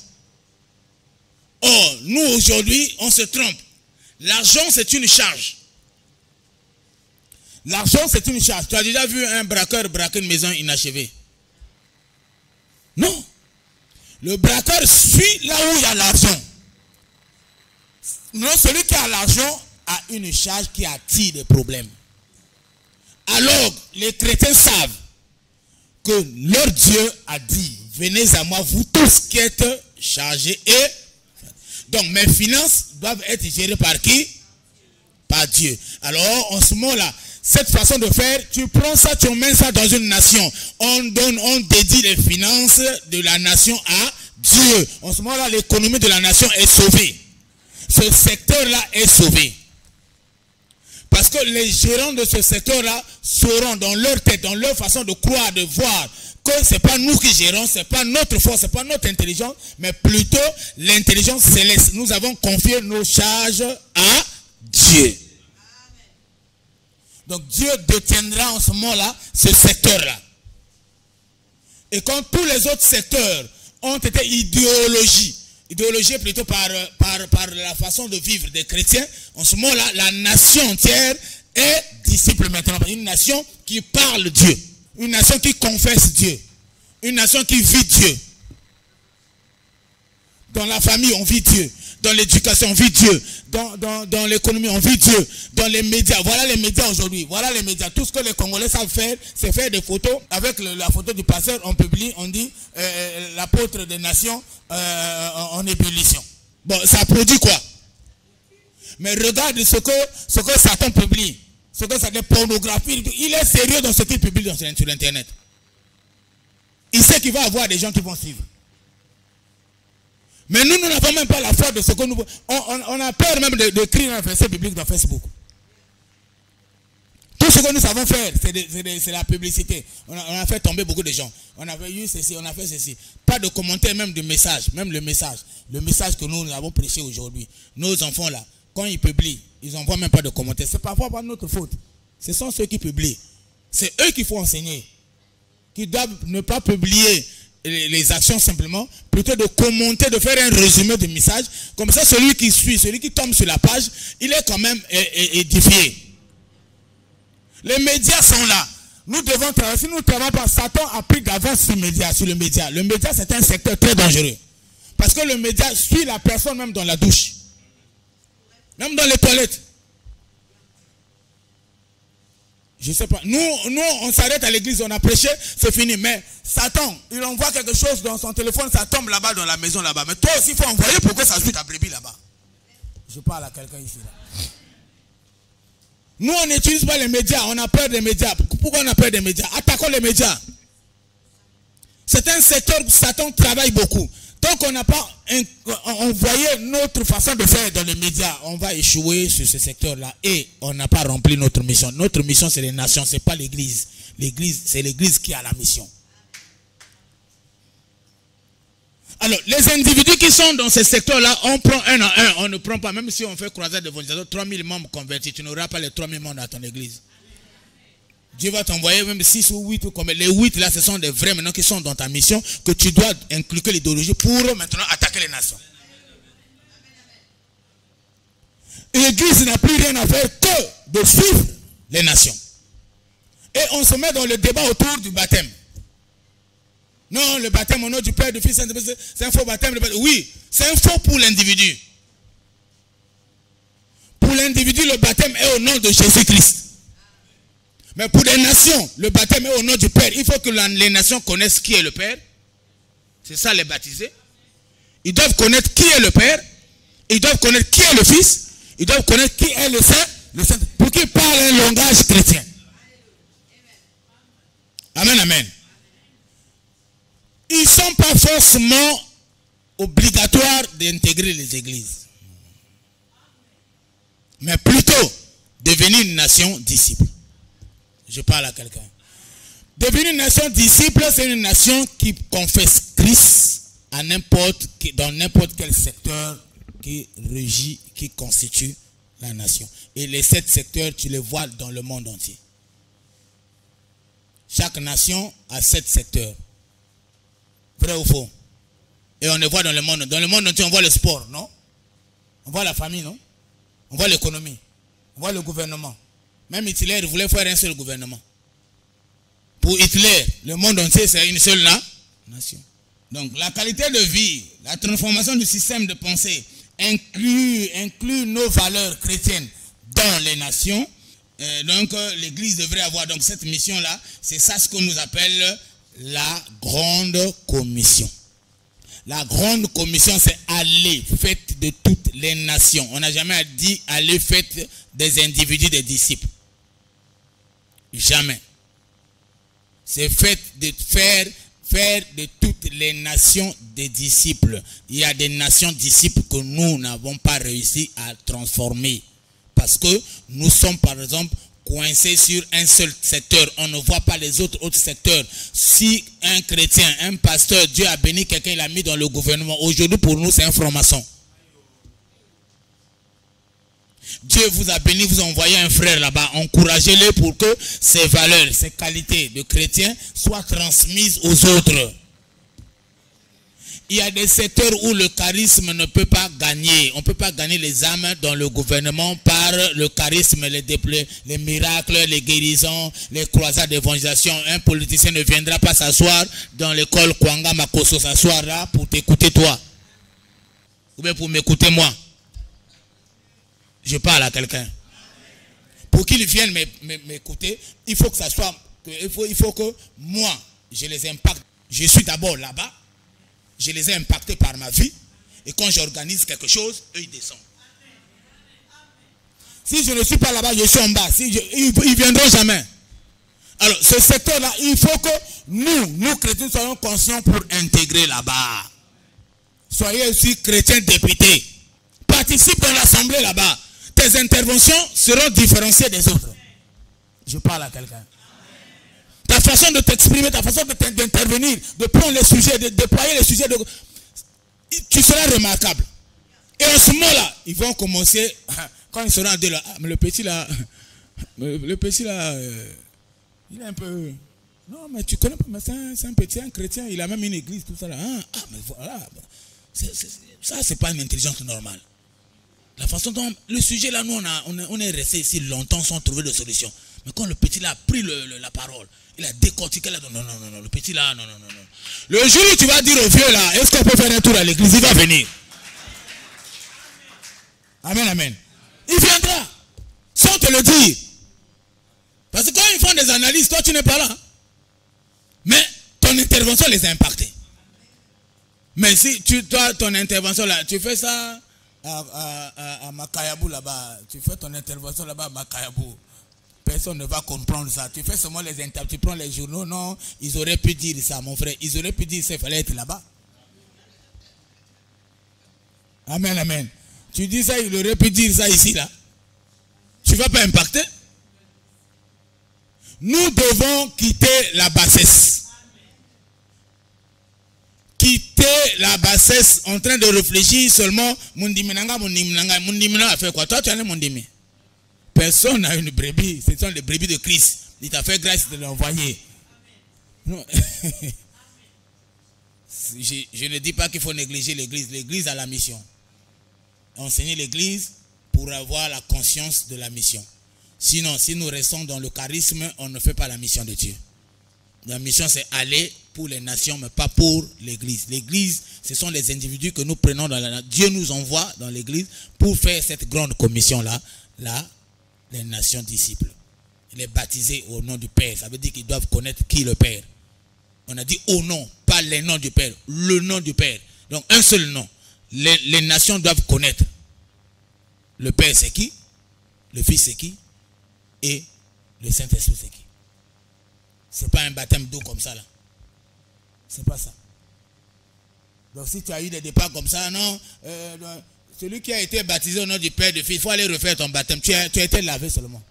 Or, nous aujourd'hui, on se trompe. L'argent, c'est une charge. L'argent, c'est une charge. Tu as déjà vu un braqueur braquer une maison inachevée? Non. Le braqueur suit là où il y a l'argent. Non, celui qui a l'argent a une charge qui attire des problèmes. Alors, les chrétiens savent que leur Dieu a dit, venez à moi, vous tous qui êtes chargés et... Donc, mes finances doivent être gérées par qui? Par Dieu. Alors, en ce moment-là, cette façon de faire, tu prends ça, tu mets ça dans une nation. On dédie les finances de la nation à Dieu. En ce moment-là, l'économie de la nation est sauvée. Ce secteur-là est sauvé. Parce que les gérants de ce secteur-là sauront dans leur tête, dans leur façon de croire, de voir, que ce n'est pas nous qui gérons, ce n'est pas notre force, ce n'est pas notre intelligence, mais plutôt l'intelligence céleste. Nous avons confié nos charges à Dieu. Donc Dieu détiendra en ce moment-là ce secteur-là. Et quand tous les autres secteurs ont été idéologiés plutôt par la façon de vivre des chrétiens, en ce moment-là, la nation entière est disciple maintenant. Une nation qui parle Dieu. Une nation qui confesse Dieu. Une nation qui vit Dieu. Dans la famille, on vit Dieu. Dans l'éducation, on vit Dieu. Dans l'économie, on vit Dieu. Dans les médias, voilà les médias aujourd'hui. Voilà les médias. Tout ce que les Congolais savent faire, c'est faire des photos. Avec la photo du pasteur, on publie, on dit l'apôtre des nations en ébullition. Bon, ça produit quoi? Mais regarde ce que Satan publie. Ce que ça des pornographies. Il est sérieux dans ce qu'il publie sur Internet. Il sait qu'il va avoir des gens qui vont suivre. Mais nous n'avons même pas la foi de ce que nous... On a peur même d'écrire un verset biblique dans Facebook. Tout ce que nous savons faire, c'est la publicité. On a fait tomber beaucoup de gens. On avait eu ceci, on a fait ceci. Pas de commentaires, même de messages. Même le message. Le message que nous avons prêché aujourd'hui. Nos enfants là, quand ils publient, ils n'envoient même pas de commentaires. C'est parfois pas notre faute. Ce sont ceux qui publient. C'est eux qu'il faut enseigner. Qui doivent ne pas publier les actions simplement, plutôt de commenter, de faire un résumé du message. Comme ça, celui qui suit, celui qui tombe sur la page, il est quand même édifié. Les médias sont là. Nous devons travailler. Si nous ne travaillons pas, Satan a pris d'avance sur le média. Le média, c'est un secteur très dangereux. Parce que le média suit la personne même dans la douche. Même dans les toilettes. Je ne sais pas. Nous, on s'arrête à l'église, on a prêché, c'est fini. Mais Satan, il envoie quelque chose dans son téléphone, ça tombe là-bas dans la maison là-bas. Mais toi aussi, il faut envoyer pour que ça suit ta brebis là-bas. Je parle à quelqu'un ici. Là. Nous, on n'utilise pas les médias, on a peur des médias. Pourquoi on a peur des médias? Attaquons les médias. C'est un secteur où Satan travaille beaucoup. Tant qu'on n'a pas envoyé notre façon de faire dans les médias, on va échouer sur ce secteur-là et on n'a pas rempli notre mission. Notre mission, c'est les nations, ce n'est pas l'église. L'église, c'est l'église qui a la mission. Alors, les individus qui sont dans ce secteur-là, on prend un à un. On ne prend pas, même si on fait croisade d'évangélisation, 3000 membres convertis, tu n'auras pas les 3000 membres dans ton église. Dieu va t'envoyer même 6 ou 8 ou combien. Les 8 là, ce sont des vrais maintenant qui sont dans ta mission, que tu dois inculquer l'idéologie pour maintenant attaquer les nations. L'église n'a plus rien à faire que de suivre les nations. Et on se met dans le débat autour du baptême. Non, le baptême au nom du Père, du Fils, c'est un faux baptême. Oui, c'est un faux pour l'individu. Pour l'individu, le baptême est au nom de Jésus-Christ. Mais pour les nations, le baptême est au nom du Père. Il faut que les nations connaissent qui est le Père. C'est ça les baptisés. Ils doivent connaître qui est le Père. Ils doivent connaître qui est le Fils. Ils doivent connaître qui est le Saint. Pour qu'ils parlent un langage chrétien. Amen, amen. Ils ne sont pas forcément obligatoires d'intégrer les églises. Mais plutôt devenir une nation disciple. Je parle à quelqu'un. Devenir une nation disciple, c'est une nation qui confesse Christ dans n'importe quel secteur qui régit, qui constitue la nation. Et les 7 secteurs, tu les vois dans le monde entier. Chaque nation a 7 secteurs. Vrai ou faux? Et on les voit dans le monde. Dans le monde entier, on voit le sport, non? On voit la famille, non? On voit l'économie. On voit le gouvernement. Même Hitler voulait faire un seul gouvernement. Pour Hitler, le monde entier, c'est une seule nation. Donc, la qualité de vie, la transformation du système de pensée inclut nos valeurs chrétiennes dans les nations. Donc, l'Église devrait avoir donc cette mission-là. C'est ça ce qu'on nous appelle la grande commission. La grande commission, c'est aller, faites de toutes les nations. On n'a jamais dit aller, faites des individus, des disciples. Jamais. C'est fait de faire de toutes les nations des disciples. Il y a des nations disciples que nous n'avons pas réussi à transformer. Parce que nous sommes par exemple coincés sur un seul secteur. On ne voit pas les autres secteurs. Si un chrétien, un pasteur, Dieu a béni quelqu'un, il l'a mis dans le gouvernement. Aujourd'hui pour nous c'est un franc-maçon. Dieu vous a béni, vous a envoyé un frère là-bas. Encouragez-le pour que ses valeurs, ses qualités de chrétien soient transmises aux autres. Il y a des secteurs où le charisme ne peut pas gagner. On ne peut pas gagner les âmes dans le gouvernement par le charisme, les miracles, les guérisons, les croisades d'évangélisation. Un politicien ne viendra pas s'asseoir dans l'école Kwanga Makoso, s'asseoir là pour t'écouter toi. Ou bien pour m'écouter moi. Je parle à quelqu'un. Pour qu'il vienne m'écouter, il faut que ça soit, il faut que moi, je les impacte. Je suis d'abord là-bas, je les ai impactés par ma vie, et quand j'organise quelque chose, eux ils descendent. Si je ne suis pas là-bas, je suis en bas. Ils ne viendront jamais. Alors, ce secteur-là, il faut que nous chrétiens, soyons conscients pour intégrer là-bas. Soyez aussi chrétiens députés. Participe dans l'assemblée là-bas. Tes interventions seront différenciées des autres. Je parle à quelqu'un. Ta façon de t'exprimer, ta façon d'intervenir, de prendre les sujets, de déployer les sujets, tu seras remarquable. Et en ce moment-là, ils vont commencer, quand ils seront en deux là, mais le petit là, il est un peu... Non, mais tu connais pas, mais c'est un petit, un chrétien, il a même une église, tout ça là. Ah, mais voilà. Ça, c'est pas une intelligence normale. La façon dont le sujet là, nous, on est resté ici longtemps sans trouver de solution. Mais quand le petit là a pris la parole, il a décortiqué là, non, le petit là, non. Le jour où tu vas dire au vieux là, est-ce qu'on peut faire un tour à l'église, il va venir. Amen. Il viendra, sans te le dire. Parce que quand ils font des analyses, toi tu n'es pas là. Mais ton intervention les a impactés. Mais si toi, ton intervention là, tu fais ça à Makayabou là-bas, tu fais ton intervention là-bas à Makayabou, personne ne va comprendre ça. Tu fais seulement les interviews, tu prends les journaux, non, ils auraient pu dire ça, mon frère. Ils auraient pu dire ça, il fallait être là-bas. Amen. Tu dis ça, il aurait pu dire ça ici, là. Tu ne vas pas impacter. Nous devons quitter la bassesse. Quitter la bassesse en train de réfléchir seulement. Mundimina a fait quoi? Toi, tu as un Mundimi. Personne n'a une brebis. Ce sont les brebis de Christ. Il t'a fait grâce de l'envoyer. Non. Je ne dis pas qu'il faut négliger l'église. L'église a la mission. Enseigner l'église pour avoir la conscience de la mission. Sinon, si nous restons dans le charisme, on ne fait pas la mission de Dieu. La mission, c'est aller pour les nations, mais pas pour l'église. L'église, ce sont les individus que nous prenons dans la... Dieu nous envoie dans l'église pour faire cette grande commission-là, les nations disciples. Les baptiser au nom du Père. Ça veut dire qu'ils doivent connaître qui est le Père. On a dit au nom, pas les noms du Père, le nom du Père. Donc un seul nom. Les nations doivent connaître. Le Père c'est qui? Le Fils c'est qui? Et le Saint-Esprit c'est qui? C'est pas un baptême d'eau comme ça là. C'est pas ça. Donc si tu as eu des départs comme ça, non, celui qui a été baptisé au nom du Père, du Fils, il faut aller refaire ton baptême. Tu as été lavé seulement.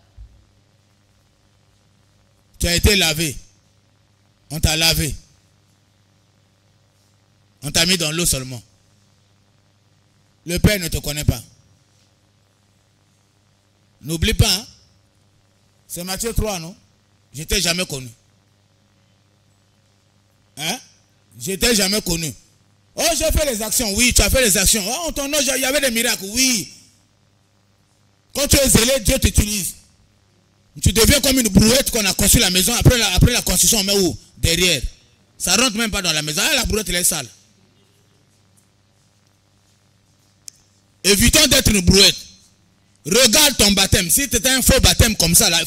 Tu as été lavé. On t'a lavé. On t'a mis dans l'eau seulement. Le Père ne te connaît pas. N'oublie pas, hein? C'est Matthieu 3, non? Je t'ai jamais connu. Hein? Je t'ai jamais connu. Oh, j'ai fait les actions. Oui, tu as fait les actions. Oh, en ton nom, il y avait des miracles. Oui. Quand tu es zélé, Dieu t'utilise. Tu deviens comme une brouette qu'on a construit la maison. Après la construction, on met où? Derrière. Ça rentre même pas dans la maison. Ah, la brouette, elle est sale. Évitons d'être une brouette. Regarde ton baptême. Si tu étais un faux baptême comme ça, là,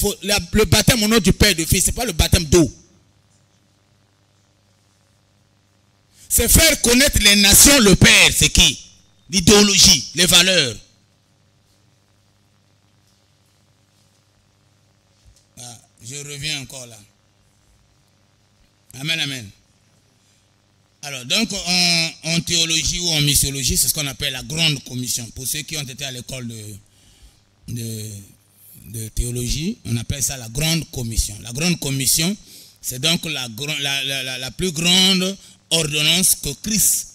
le baptême au nom du Père et du Fils, ce n'est pas le baptême d'eau. C'est faire connaître les nations le Père, c'est qui? L'idéologie, les valeurs. Ah, je reviens encore là. Amen. Alors, donc, en théologie ou en missiologie, c'est ce qu'on appelle la grande commission. Pour ceux qui ont été à l'école de théologie, on appelle ça la grande commission. La grande commission, c'est donc la plus grande ordonnance que Christ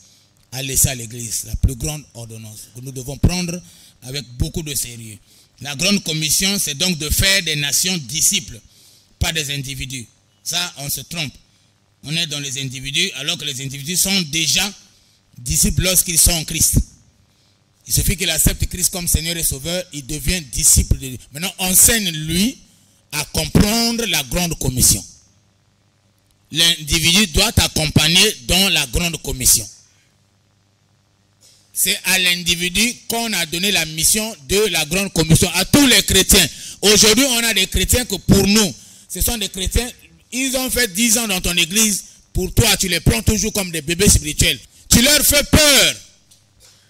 a laissée à l'église. La plus grande ordonnance que nous devons prendre avec beaucoup de sérieux. La grande commission, c'est donc de faire des nations disciples, pas des individus. Ça, on se trompe. On est dans les individus, alors que les individus sont déjà disciples lorsqu'ils sont en Christ. Il suffit qu'il accepte Christ comme Seigneur et Sauveur, il devient disciple de Dieu. Maintenant, enseigne-lui à comprendre la grande commission. L'individu doit t'accompagner dans la grande commission. C'est à l'individu qu'on a donné la mission de la grande commission, à tous les chrétiens. Aujourd'hui, on a des chrétiens que pour nous, ce sont des chrétiens, ils ont fait 10 ans dans ton église, pour toi, tu les prends toujours comme des bébés spirituels. Tu leur fais peur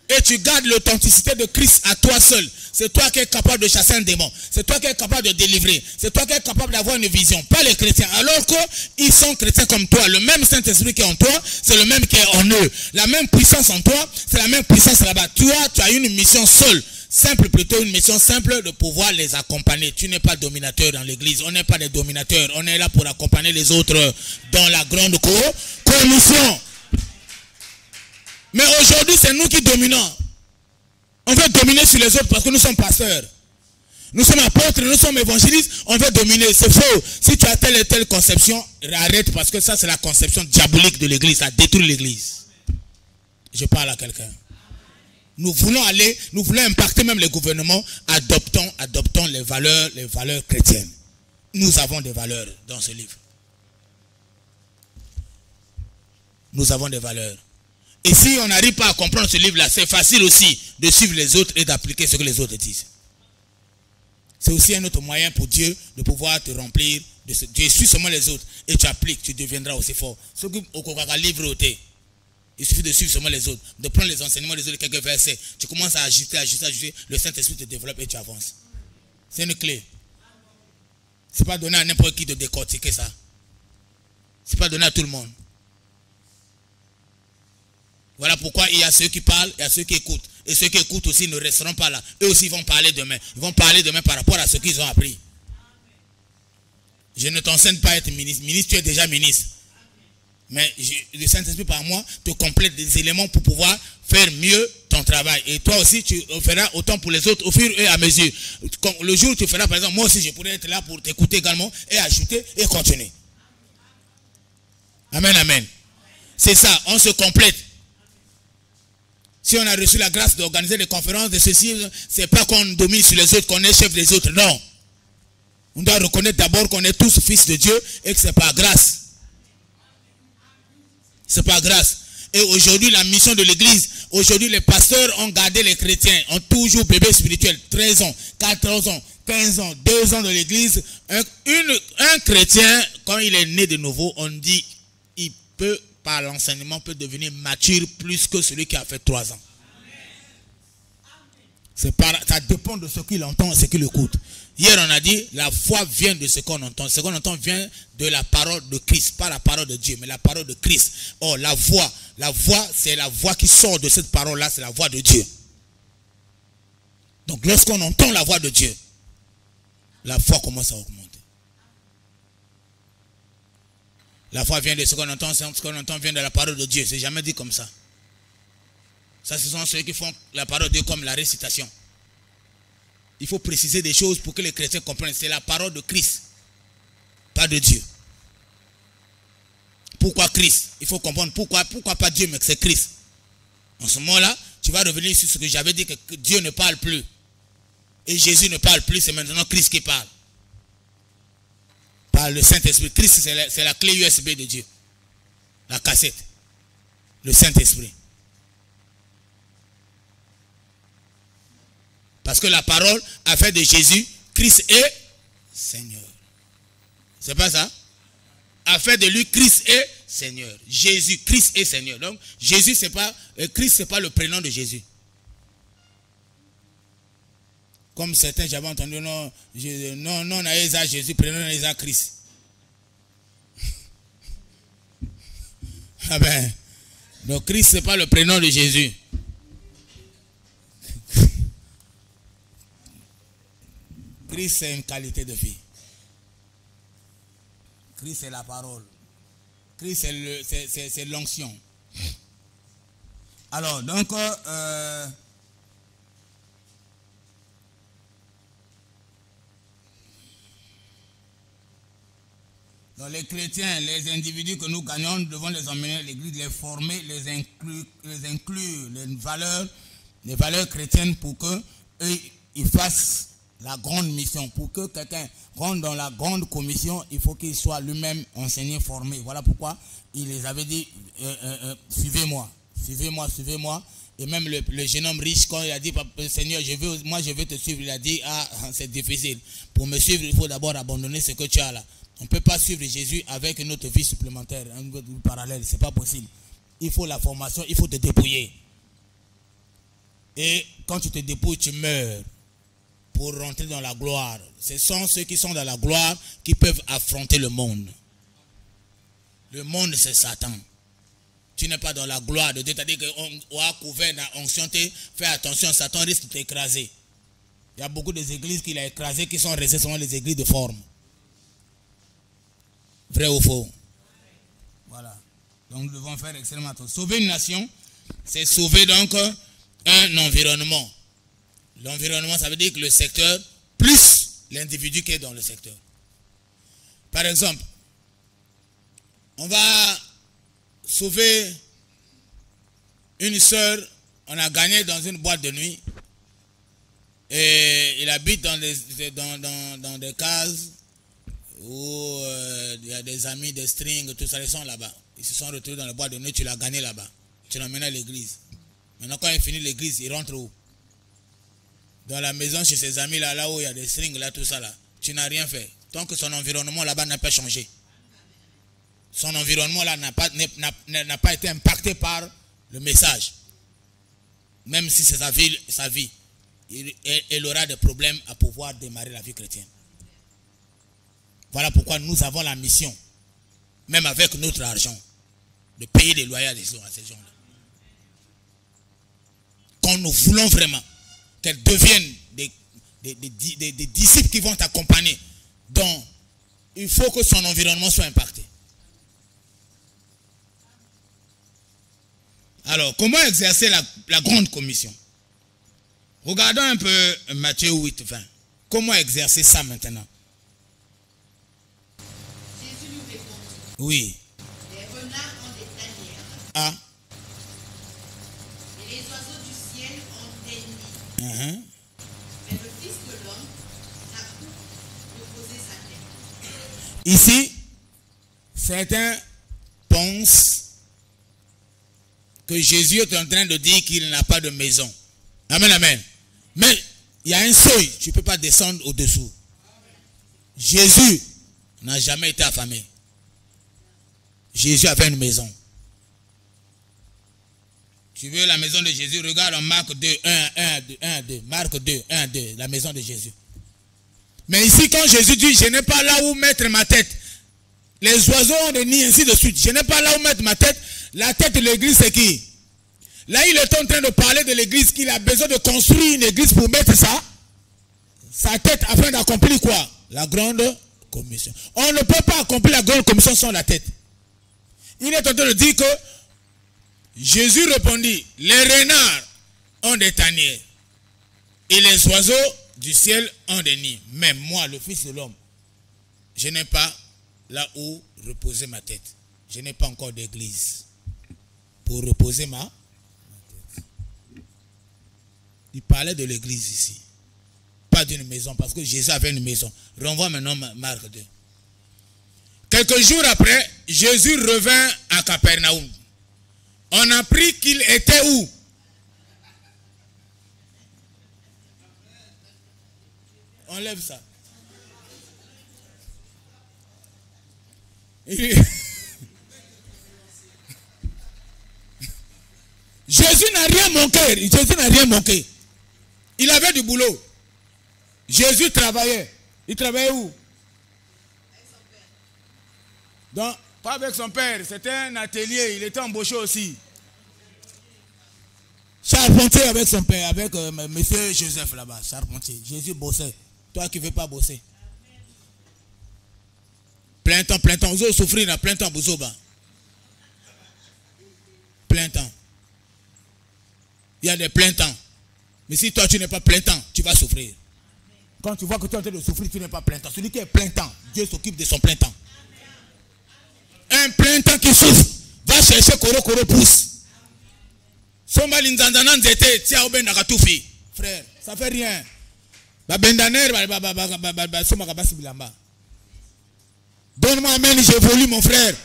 et tu gardes l'authenticité de Christ à toi seul. C'est toi qui es capable de chasser un démon. C'est toi qui es capable de délivrer. C'est toi qui es capable d'avoir une vision. Pas les chrétiens. Alors qu'ils sont chrétiens comme toi. Le même Saint-Esprit qui est en toi, c'est le même qui est en eux. La même puissance en toi, c'est la même puissance là-bas. Toi, tu as une mission seule. Simple plutôt, une mission simple de pouvoir les accompagner. Tu n'es pas dominateur dans l'église. On n'est pas des dominateurs. On est là pour accompagner les autres dans la grande commission. Mais aujourd'hui, c'est nous qui dominons. On veut dominer sur les autres parce que nous sommes pasteurs. Nous sommes apôtres, nous sommes évangélistes, on veut dominer. C'est faux. Si tu as telle et telle conception, arrête parce que ça c'est la conception diabolique de l'église. Ça détruit l'église. Je parle à quelqu'un. Nous voulons impacter même les gouvernements. Adoptons les valeurs chrétiennes. Nous avons des valeurs dans ce livre. Nous avons des valeurs. Et si on n'arrive pas à comprendre ce livre-là, c'est facile aussi de suivre les autres et d'appliquer ce que les autres disent. C'est aussi un autre moyen pour Dieu de pouvoir te remplir. Dieu suit seulement les autres et tu appliques, tu deviendras aussi fort. Ce qui au livre, il suffit de suivre seulement les autres, de prendre les enseignements des autres, quelques versets. Tu commences à ajuster, le Saint-Esprit te développe et tu avances. C'est une clé. Ce n'est pas donné à n'importe qui de décortiquer ça. Ce n'est pas donné à tout le monde. Voilà pourquoi il y a ceux qui parlent, il y a ceux qui écoutent. Et ceux qui écoutent aussi ne resteront pas là. Eux aussi vont parler demain. Ils vont parler demain par rapport à ce qu'ils ont appris. Je ne t'enseigne pas à être ministre. Ministre, tu es déjà ministre. Mais le Saint-Esprit par moi te complète des éléments pour pouvoir faire mieux ton travail. Et toi aussi, tu feras autant pour les autres au fur et à mesure. Le jour où tu feras, par exemple, moi aussi, je pourrais être là pour t'écouter également et ajouter et continuer. Amen, amen. C'est ça, on se complète. Si on a reçu la grâce d'organiser des conférences, de ceci, c'est pas qu'on domine sur les autres, qu'on est chef des autres, non. On doit reconnaître d'abord qu'on est tous fils de Dieu et que c'est par grâce. C'est par grâce. Et aujourd'hui, la mission de l'église, aujourd'hui, les pasteurs ont gardé les chrétiens, ont toujours bébé spirituel, 13 ans, 14 ans, 15 ans, 2 ans de l'église. Un chrétien, quand il est né de nouveau, on dit, il peut, par l'enseignement, peut devenir mature plus que celui qui a fait 3 ans. Ça dépend de ce qu'il entend et ce qu'il écoute. Hier, on a dit, la foi vient de ce qu'on entend. Ce qu'on entend vient de la parole de Christ, pas la parole de Dieu, mais la parole de Christ. Or, la voix, c'est la voix qui sort de cette parole-là, c'est la voix de Dieu. Donc, lorsqu'on entend la voix de Dieu, la foi commence à augmenter. La foi vient de ce qu'on entend, ce qu'on entend vient de la parole de Dieu. C'est jamais dit comme ça. Ça, ce sont ceux qui font la parole de Dieu comme la récitation. Il faut préciser des choses pour que les chrétiens comprennent. C'est la parole de Christ, pas de Dieu. Pourquoi Christ? Il faut comprendre pourquoi pas Dieu, mais que c'est Christ. En ce moment-là, tu vas revenir sur ce que j'avais dit, que Dieu ne parle plus. Et Jésus ne parle plus, c'est maintenant Christ qui parle. Par le Saint-Esprit. Christ, c'est la clé USB de Dieu. La cassette. Le Saint-Esprit. Parce que la parole a fait de Jésus, Christ est Seigneur. C'est pas ça? A fait de lui, Christ est Seigneur. Jésus, Christ est Seigneur. Donc, Jésus, Christ, c'est pas le prénom de Jésus. Comme certains, j'avais entendu, non, on a Jésus, prénom on a Christ. Ah ben, donc Christ, c'est pas le prénom de Jésus. Christ, c'est une qualité de vie. Christ, c'est la parole. Christ, c'est l'onction. Alors, donc, donc, les chrétiens, les individus que nous gagnons, nous devons les emmener à l'église, les former, les inclure, les valeurs chrétiennes pour qu'ils fassent la grande mission. Pour que quelqu'un rentre dans la grande commission, il faut qu'il soit lui-même enseigné, formé. Voilà pourquoi il les avait dit, suivez-moi, suivez-moi, suivez-moi. Et même le jeune homme riche, quand il a dit, Seigneur, moi je veux te suivre, il a dit, c'est difficile. Pour me suivre, il faut d'abord abandonner ce que tu as là. On ne peut pas suivre Jésus avec une autre vie supplémentaire, un autre vie parallèle, c'est pas possible. Il faut la formation, il faut te dépouiller. Et quand tu te dépouilles, tu meurs. Pour rentrer dans la gloire. Ce sont ceux qui sont dans la gloire qui peuvent affronter le monde. Le monde, c'est Satan. Tu n'es pas dans la gloire de Dieu. C'est-à-dire qu'on a couvert dans onction, fais attention, Satan risque de t'écraser. Il y a beaucoup d'églises qu'il a écrasées qui sont restées seulement les églises de forme. Vrai ou faux? Voilà. Donc nous devons faire extrêmement attention. Sauver une nation, c'est sauver donc un environnement. L'environnement, ça veut dire que le secteur, plus l'individu qui est dans le secteur. Par exemple, on va sauver une sœur, on a gagné dans une boîte de nuit, et il habite dans des cases, où il y a des amis, des strings, tout ça, ils sont là-bas. Ils se sont retrouvés dans le bois de nuit, tu l'as gagné là-bas. Tu l'as mené à l'église. Maintenant, quand il finit l'église, il rentre où? Dans la maison, chez ses amis, là où il y a des strings, là, tout ça, là. Tu n'as rien fait. Tant que son environnement là-bas n'a pas changé. Son environnement là n'a pas été impacté par le message. Même si c'est sa vie, il aura des problèmes à pouvoir démarrer la vie chrétienne. Voilà pourquoi nous avons la mission, même avec notre argent, de payer des loyers à ces gens-là. Quand nous voulons vraiment qu'elles deviennent des disciples qui vont t'accompagner, donc il faut que son environnement soit impacté. Alors, comment exercer la grande commission? Regardons un peu Matthieu 8, 20. Comment exercer ça maintenant? Jésus nous répond. Oui. Les renards ont des tanières. Ah. Et les oiseaux du ciel ont des nids. Mais le Fils de l'homme n'a pu reposer sa tête. Ici, certains pensent que Jésus est en train de dire qu'il n'a pas de maison. Amen, amen. Mais il y a un seuil, tu ne peux pas descendre au-dessous. Jésus n'a jamais été affamé. Jésus avait une maison. Tu veux la maison de Jésus? Regarde en Marc 2, 1, 2. Marc 2, 1, 2, la maison de Jésus. Mais ici, quand Jésus dit, je n'ai pas là où mettre ma tête. Les oiseaux ont des nids, ainsi de suite. Je n'ai pas là où mettre ma tête. La tête de l'église, c'est qui? Là, il est en train de parler de l'église, qu'il a besoin de construire une église pour mettre sa tête afin d'accomplir quoi? La grande commission. On ne peut pas accomplir la grande commission sans la tête. Il est en train de dire que Jésus répondit, les renards ont des tanières et les oiseaux du ciel ont des nids. Mais moi, le Fils de l'homme, je n'ai pas là où reposer ma tête. Je n'ai pas encore d'église pour reposer ma tête. Il parlait de l'église ici. Pas d'une maison, parce que Jésus avait une maison. Renvoie maintenant Marc 2. Quelques jours après, Jésus revint à Capernaum. On a appris qu'il était où? Enlève ça. Jésus n'a rien manqué. Jésus n'a rien manqué. Il avait du boulot. Jésus travaillait. Il travaillait où? Avec son père. Donc, pas avec son père. C'était un atelier. Il était embauché aussi. Charpentier avec son père. Avec monsieur Joseph là-bas. Charpentier. Jésus bossait. Toi qui ne veux pas bosser. Plein temps. Vous allez souffrir dans plein temps. Plein temps. Il y a des plein temps. Mais si toi tu n'es pas plein temps, tu vas souffrir. Quand tu vois que tu es en train de souffrir, tu n'es pas plein temps. Celui qui est plein temps, Dieu s'occupe de son plein temps. Un plein temps qui souffre, va chercher Koro pousse. Frère, ça fait rien. Donne-moi amen, j'évolue mon frère.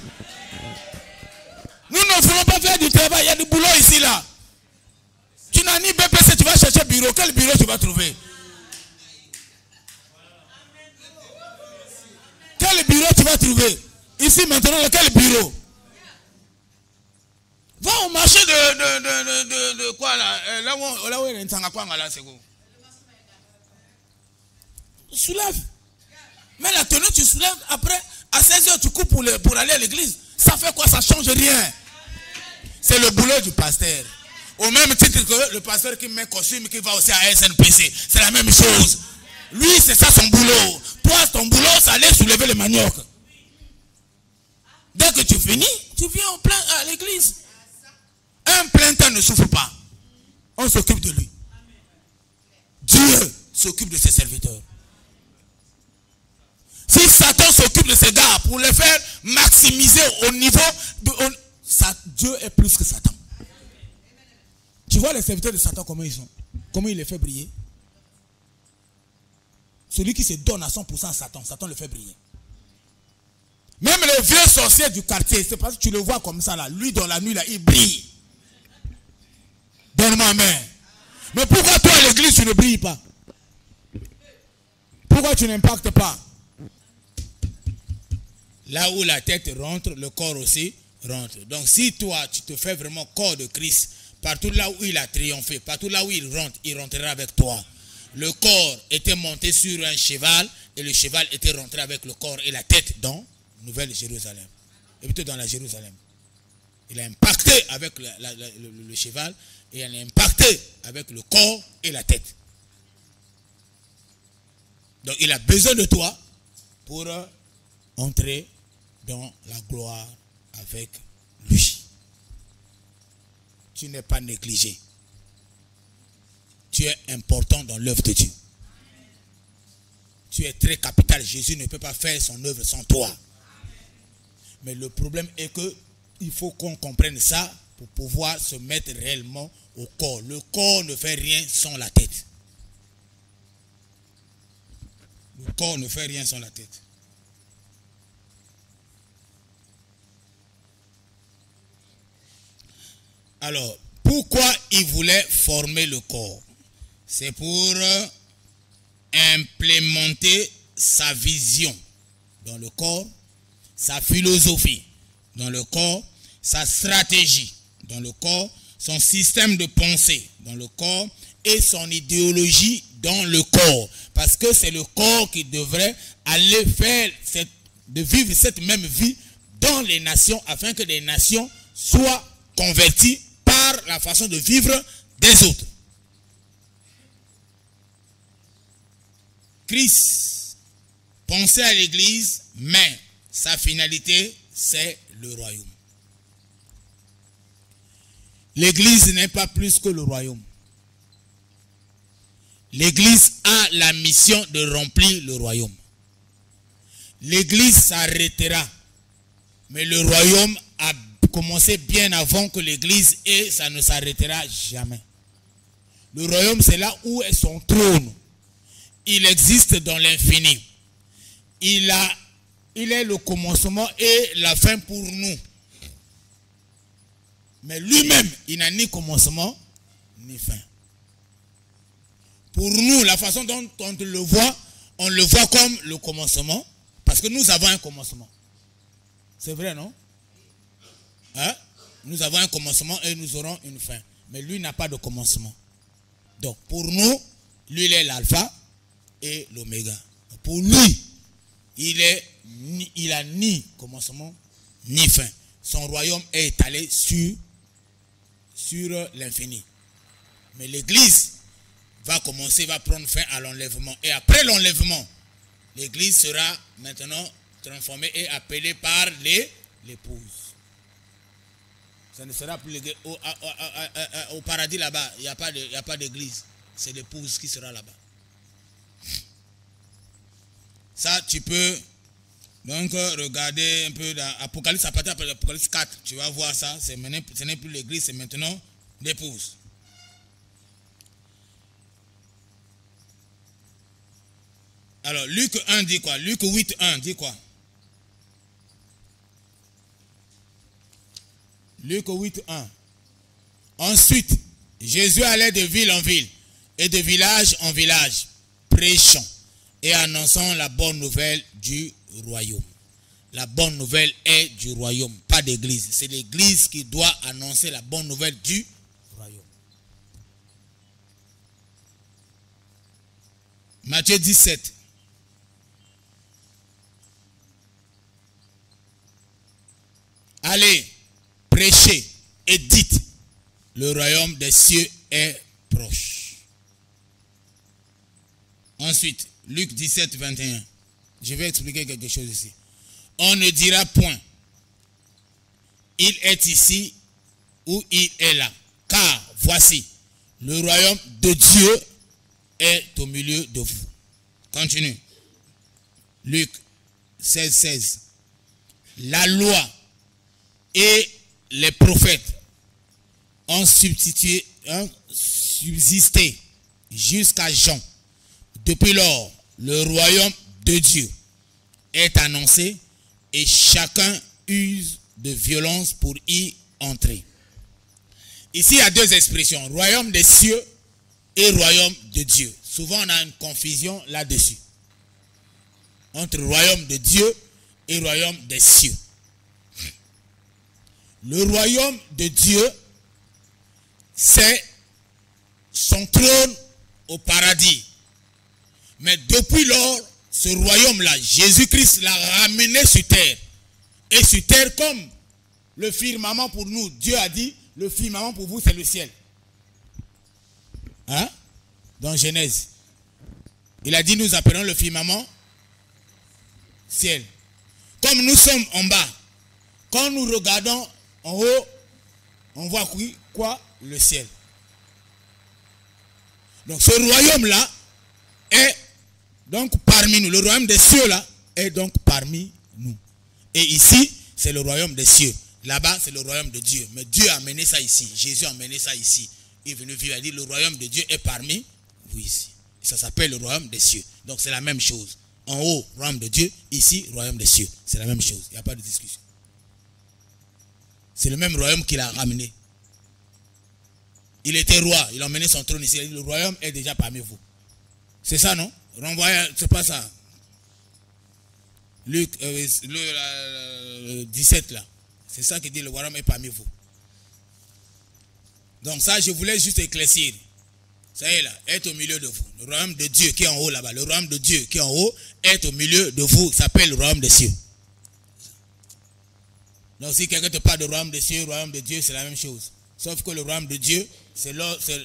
Nous ne voulons pas faire du travail, il y a du boulot ici là. Tu n'as ni BPC, tu vas chercher bureau. Quel bureau tu vas trouver? Quel bureau tu vas trouver? Ici maintenant, quel bureau? Va au marché de quoi là? Là où il y a un Tangakwanga là, c'est quoi? Soulève. Mais la tenue, tu soulèves. Après, à 16h, tu coupes pour aller à l'église. Ça fait quoi? Ça change rien. C'est le boulot du pasteur. Au même titre que le pasteur qui met costume, qui va aussi à SNPC. C'est la même chose. Lui, c'est ça son boulot. Toi, ton boulot, c'est aller soulever le manioc. Dès que tu finis, tu viens à l'église. Un plein temps ne souffre pas. On s'occupe de lui. Dieu s'occupe de ses serviteurs. Si Satan s'occupe de ces gars pour les faire maximiser au niveau de... Dieu est plus que Satan. Tu vois les serviteurs de Satan, comment ils sont? Comment il les fait briller? Celui qui se donne à 100% à Satan, Satan le fait briller. Même les vieux sorciers du quartier, c'est parce que tu le vois comme ça là. Lui dans la nuit là, il brille. Donne-moi amen. Mais pourquoi toi à l'église tu ne brilles pas? Pourquoi tu n'impactes pas? Là où la tête rentre, le corps aussi rentre. Donc si toi tu te fais vraiment corps de Christ, partout là où il a triomphé, partout là où il rentre, il rentrera avec toi. Le corps était monté sur un cheval et le cheval était rentré avec le corps et la tête dans Nouvelle-Jérusalem. Et plutôt dans la Jérusalem. Il a impacté avec le cheval et il a impacté avec le corps et la tête. Donc il a besoin de toi pour entrer dans la gloire avec lui. Tu n'es pas négligé. Tu es important dans l'œuvre de Dieu. Tu es très capital. Jésus ne peut pas faire son œuvre sans toi. Mais le problème est que il faut qu'on comprenne ça pour pouvoir se mettre réellement au corps. Le corps ne fait rien sans la tête. Le corps ne fait rien sans la tête. Alors, pourquoi il voulait former le corps? C'est pour implémenter sa vision dans le corps, sa philosophie dans le corps, sa stratégie dans le corps, son système de pensée dans le corps et son idéologie dans le corps. Parce que c'est le corps qui devrait aller faire, de vivre cette même vie dans les nations afin que les nations soient converties par la façon de vivre des autres. Christ pensait à l'église, mais sa finalité, c'est le royaume. L'église n'est pas plus que le royaume. L'église a la mission de remplir le royaume. L'église s'arrêtera, mais le royaume a commencé bien avant que l'église et ça ne s'arrêtera jamais. Le royaume, c'est là où est son trône. Il existe dans l'infini. Il est le commencement et la fin pour nous. Mais lui-même, il n'a ni commencement ni fin. Pour nous, la façon dont on le voit comme le commencement, parce que nous avons un commencement. C'est vrai, non? Hein? Nous avons un commencement et nous aurons une fin. Mais lui n'a pas de commencement. Donc, pour nous, lui, il est l'alpha et l'oméga. Pour lui, il a ni commencement ni fin. Son royaume est étalé sur l'infini. Mais l'église va prendre fin à l'enlèvement. Et après l'enlèvement, l'église sera maintenant transformée et appelée par l'épouse. Ça ne sera plus l'église. Au paradis là-bas, il n'y a pas d'église. C'est l'épouse qui sera là-bas. Ça, tu peux donc regarder un peu dans Apocalypse, à partir de l'Apocalypse 4. Tu vas voir ça. Ce n'est plus l'église, c'est maintenant l'épouse. Alors, Luc 1 dit quoi? Luc 8, 1 dit quoi? Luc 8, 1. Ensuite, Jésus allait de ville en ville et de village en village, prêchant et annonçant la bonne nouvelle du royaume. La bonne nouvelle est du royaume, pas d'église. C'est l'église qui doit annoncer la bonne nouvelle du royaume. Matthieu 17. Allez, prêchez et dites, le royaume des cieux est proche. Ensuite, Luc 17, 21. Je vais expliquer quelque chose ici. On ne dira point, il est ici ou il est là. Car voici, le royaume de Dieu est au milieu de vous. Continue. Luc 16, 16. La loi et les prophètes ont subsisté jusqu'à Jean. Depuis lors, le royaume de Dieu est annoncé et chacun use de violence pour y entrer. Ici, il y a deux expressions, royaume des cieux et royaume de Dieu. Souvent, on a une confusion là-dessus. Entre royaume de Dieu et royaume des cieux. Le royaume de Dieu, c'est son trône au paradis. Mais depuis lors, ce royaume-là, Jésus-Christ l'a ramené sur terre. Et sur terre, comme le firmament pour nous, Dieu a dit, le firmament pour vous, c'est le ciel. Hein? Dans Genèse. Il a dit, nous appelons le firmament ciel. Comme nous sommes en bas, quand nous regardons en haut, on voit quoi? Le ciel. Donc ce royaume-là est donc parmi nous. Le royaume des cieux là est donc parmi nous. Et ici, c'est le royaume des cieux. Là-bas, c'est le royaume de Dieu. Mais Dieu a amené ça ici. Jésus a amené ça ici. Il est venu vivre, il a dit, le royaume de Dieu est parmi vous ici. Ça s'appelle le royaume des cieux. Donc c'est la même chose. En haut, royaume de Dieu. Ici, royaume des cieux. C'est la même chose. Il n'y a pas de discussion. C'est le même royaume qu'il a ramené. Il était roi. Il a emmené son trône ici. Il a dit, le royaume est déjà parmi vous. C'est ça, non? Renvoyez, c'est pas ça. Luc 17 là. C'est ça qui dit, le royaume est parmi vous. Donc ça, je voulais juste éclaircir. Ça y est là, est au milieu de vous. Le royaume de Dieu qui est en haut là-bas. Le royaume de Dieu qui est en haut est au milieu de vous. Ça s'appelle le royaume des cieux. Donc si quelqu'un te parle de royaume des cieux, royaume de Dieu, c'est la même chose. Sauf que le royaume de Dieu, c'est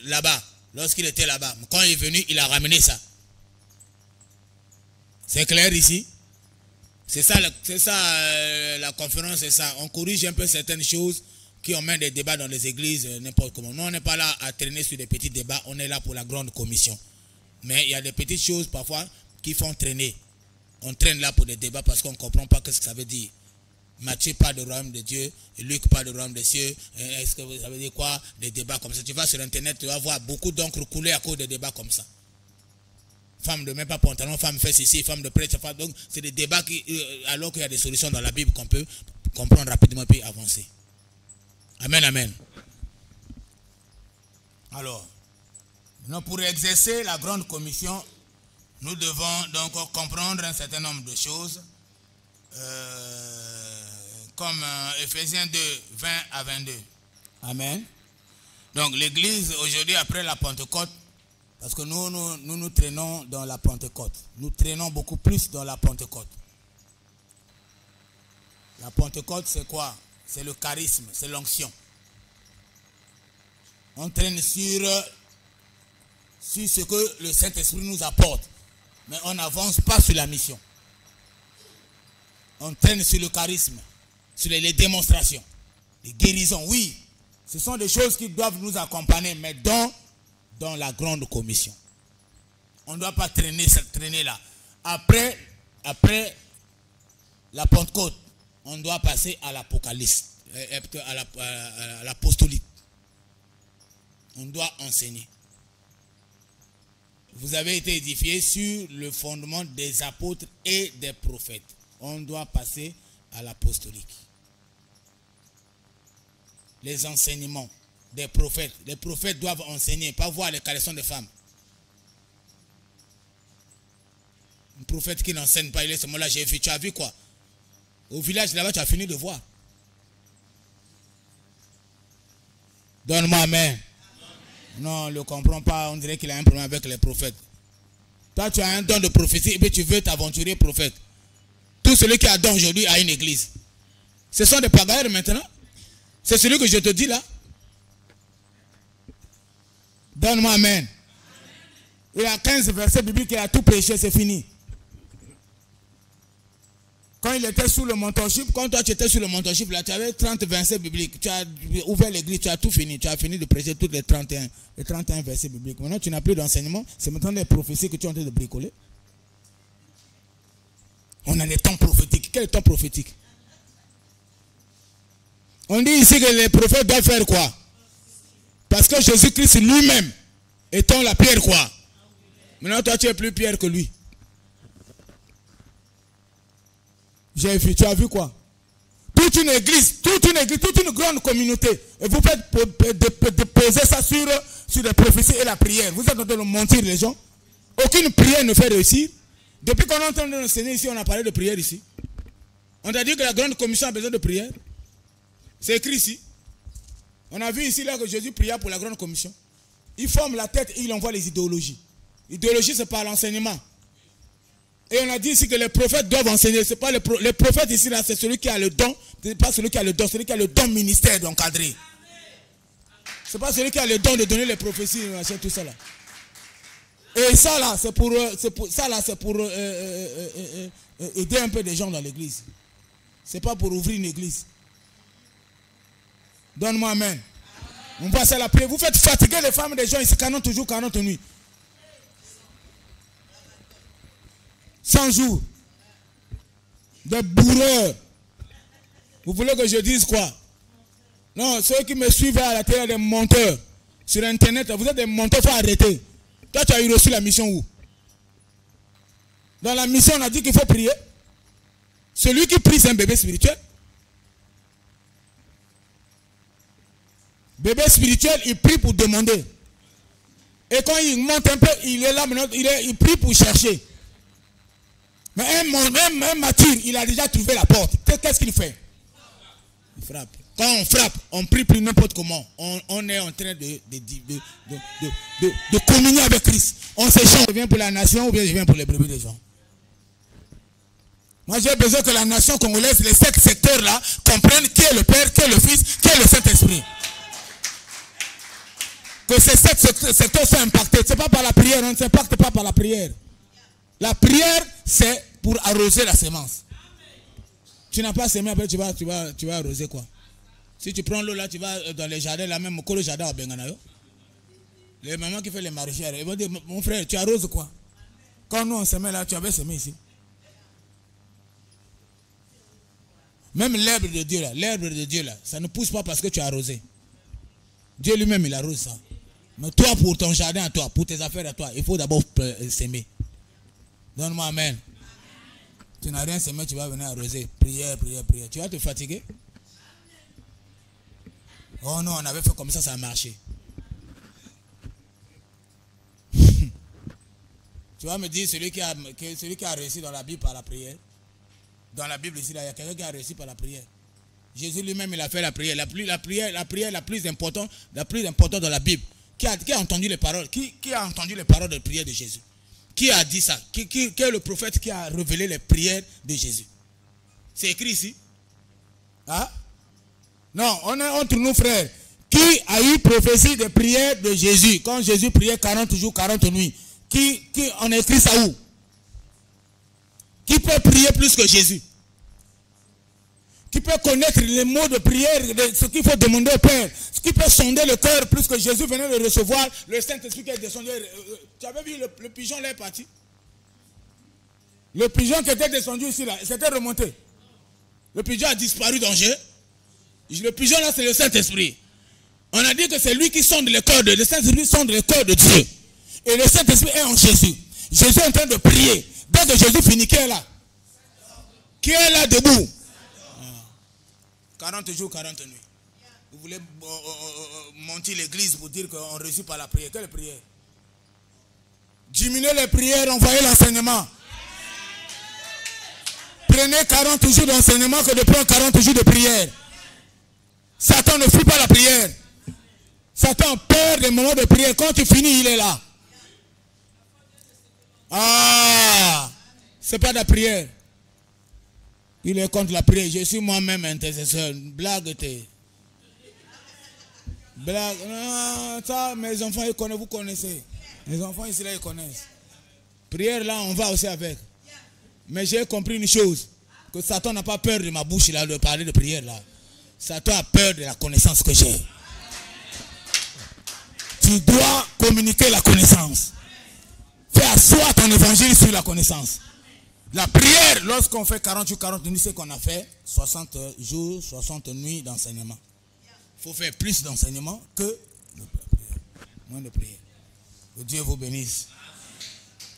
là-bas. Lorsqu'il était là-bas. Quand il est venu, il a ramené ça. C'est clair ici? C'est ça la conférence, c'est ça. On corrige un peu certaines choses qui emmènent des débats dans les églises, n'importe comment. Nous, on n'est pas là à traîner sur des petits débats, on est là pour la grande commission. Mais il y a des petites choses parfois qui font traîner. On traîne là pour des débats parce qu'on ne comprend pas ce que ça veut dire. Matthieu parle de royaume de Dieu, Luc parle de royaume des cieux. Est-ce que ça veut dire quoi? Des débats comme ça. Tu vas sur Internet, tu vas voir beaucoup d'encre couler à cause des débats comme ça. Femme ne met pas pantalon, femme fait ceci, femme de prêtre. Donc, c'est des débats qui, alors qu'il y a des solutions dans la Bible qu'on peut comprendre rapidement et puis avancer. Amen, amen. Alors, pour exercer la grande commission, nous devons donc comprendre un certain nombre de choses. Comme Ephésiens 2, 20 à 22. Amen. Donc l'église aujourd'hui après la Pentecôte, parce que nous traînons dans la Pentecôte. Nous traînons beaucoup plus dans la Pentecôte. La Pentecôte c'est quoi? C'est le charisme, c'est l'onction. On traîne sur ce que le Saint-Esprit nous apporte. Mais on n'avance pas sur la mission. On traîne sur le charisme, sur les démonstrations, les guérisons. Oui, ce sont des choses qui doivent nous accompagner, mais dans la grande commission. On ne doit pas traîner là. Après la Pentecôte, on doit passer à l'Apocalypse, à l'apostolique. On doit enseigner. Vous avez été édifiés sur le fondement des apôtres et des prophètes. On doit passer à l'apostolique. Les enseignements des prophètes. Les prophètes doivent enseigner, pas voir les caressions des femmes. Un prophète qui n'enseigne pas, il est ce moment-là, j'ai vu, tu as vu quoi? Au village là-bas, tu as fini de voir. Donne-moi amen. Non, on ne le comprend pas, on dirait qu'il a un problème avec les prophètes. Toi, tu as un don de prophétie et puis tu veux t'aventurer prophète. Tout celui qui a don aujourd'hui a une église. Ce sont des pagailleurs maintenant. C'est celui que je te dis là. Donne-moi amen. Il a 15 versets bibliques, il a tout péché, c'est fini. Quand il était sous le mentorship, quand toi tu étais sous le mentorship, là, tu avais 30 versets bibliques. Tu as ouvert l'église, tu as tout fini. Tu as fini de prêcher tous les 31 versets bibliques. Maintenant, tu n'as plus d'enseignement. C'est maintenant des prophéties que tu es en train de bricoler. On a des temps prophétiques. Quel est le temps prophétique? On dit ici que les prophètes doivent faire quoi? Parce que Jésus-Christ lui-même étant la pierre quoi? Maintenant toi tu es plus pierre que lui. J'ai vu, tu as vu quoi? Toute une église, toute une grande communauté. Et vous faites poser ça sur les prophéties et la prière. Vous êtes en train de mentir les gens. Aucune prière ne fait réussir. Depuis qu'on est en train de nous enseigner ici, on a parlé de prière ici. On a dit que la grande commission a besoin de prière. C'est écrit ici. On a vu ici là que Jésus pria pour la grande commission. Il forme la tête et il envoie les idéologies. L'idéologie, c'est par l'enseignement. Et on a dit ici que les prophètes doivent enseigner. C'est pas les prophètes ici là, c'est celui qui a le don. C'est pas celui qui a le don, celui qui a le don ministère d'encadrer. C'est pas celui qui a le don de donner les prophéties, tout ça là. Et ça là, c'est pour aider un peu des gens dans l'église. C'est pas pour ouvrir une église. Donne-moi amen. On passe à la prière. Vous faites fatiguer les femmes des gens ici 40 jours, 40 nuits. 100 jours. Des bourreurs. Vous voulez que je dise quoi? Non, ceux qui me suivent à la télé, des menteurs. Sur internet, vous êtes des menteurs, il faut arrêter. Toi, tu as eu reçu la mission où? Dans la mission, on a dit qu'il faut prier. Celui qui prie, c'est un bébé spirituel. Bébé spirituel, il prie pour demander. Et quand il monte un peu, il est là maintenant, il prie pour chercher. Mais un mature, il a déjà trouvé la porte. Qu'est-ce qu'il fait? Il frappe. Quand on frappe, on prie plus n'importe comment. On est en train de communier avec Christ. On s'échange. Je viens pour la nation ou bien je viens pour les brebis des gens. Moi, j'ai besoin que la nation congolaise, les 7 secteurs-là, comprennent qui est le Père, qui est le Fils, qui est le Saint-Esprit. Que ces 7 secteurs soient impactés. Ce n'est pas par la prière, on ne s'impacte pas par la prière. La prière, c'est pour arroser la semence. Tu n'as pas semé, après tu vas arroser quoi? Si tu prends l'eau là, tu vas dans les jardins, là même, au jardin à Benganayo. Les mamans qui font les maraîchères, ils vont dire, mon frère, tu arroses quoi? Quand nous on semait là, tu avais semé ici. Même l'herbe de Dieu là, ça ne pousse pas parce que tu as arrosé. Dieu lui-même, il arrose ça. Mais toi, pour ton jardin à toi, pour tes affaires à toi, il faut d'abord s'aimer. Donne-moi amen. Tu n'as rien semé, tu vas venir arroser. Prière. Tu vas te fatiguer. Oh non, on avait fait comme ça, ça a marché. Tu vas me dire, celui qui a réussi dans la Bible par la prière. Dans la Bible ici, là, il y a quelqu'un qui a réussi par la prière. Jésus lui-même, il a fait la prière. La prière la plus importante dans la Bible. Qui a entendu les paroles? Qui a entendu les paroles de prière de Jésus? Qui a dit ça? Qui est le prophète qui a révélé les prières de Jésus? C'est écrit ici. Hein? Non, on est entre nous, frères. Qui a eu prophétie de prière de Jésus? Quand Jésus priait 40 jours, 40 nuits. On a écrit ça où? Qui peut prier plus que Jésus? Qui peut connaître les mots de prière, ce qu'il faut demander au Père? Ce qui peut sonder le cœur plus que Jésus venait de recevoir le Saint-Esprit qui est descendu. Tu avais vu le pigeon là est parti? Le pigeon qui était descendu ici là, c'était remonté. Le pigeon a disparu dans Dieu. Le pigeon là, c'est le Saint-Esprit. On a dit que c'est lui qui sonde le cœur le Saint-Esprit sonde le cœur de Dieu. Et le Saint-Esprit est en Jésus. Jésus est en train de prier. Dès que Jésus finit, qui est là? Qui est là debout? 40 jours, 40 nuits. Vous voulez monter l'église pour dire qu'on réussit par la prière. Quelle prière? Diminuez les prières, envoyez l'enseignement. Prenez 40 jours d'enseignement que de prendre 40 jours de prière. Satan ne fuit pas la prière. Satan a peur des moments de prière. Quand tu finis, il est là. Ah, c'est pas de la prière. Il est contre la prière. Je suis moi-même intercesseur. Blague t'es. Blague. Non, ça, mes enfants, ils connaissent, vous connaissez. Les enfants ici, là, ils connaissent. Prière, là, on va aussi avec. Mais j'ai compris une chose. Que Satan n'a pas peur de ma bouche, là, de parler de prière, là. Satan a peur de la connaissance que j'ai. Tu dois communiquer la connaissance. Fais asseoir ton évangile sur la connaissance. La prière, lorsqu'on fait 40 jours, 40 nuits, c'est qu'on a fait 60 jours, 60 nuits d'enseignement. Il faut faire plus d'enseignement que de prière. Moins de prière. Que Dieu vous bénisse.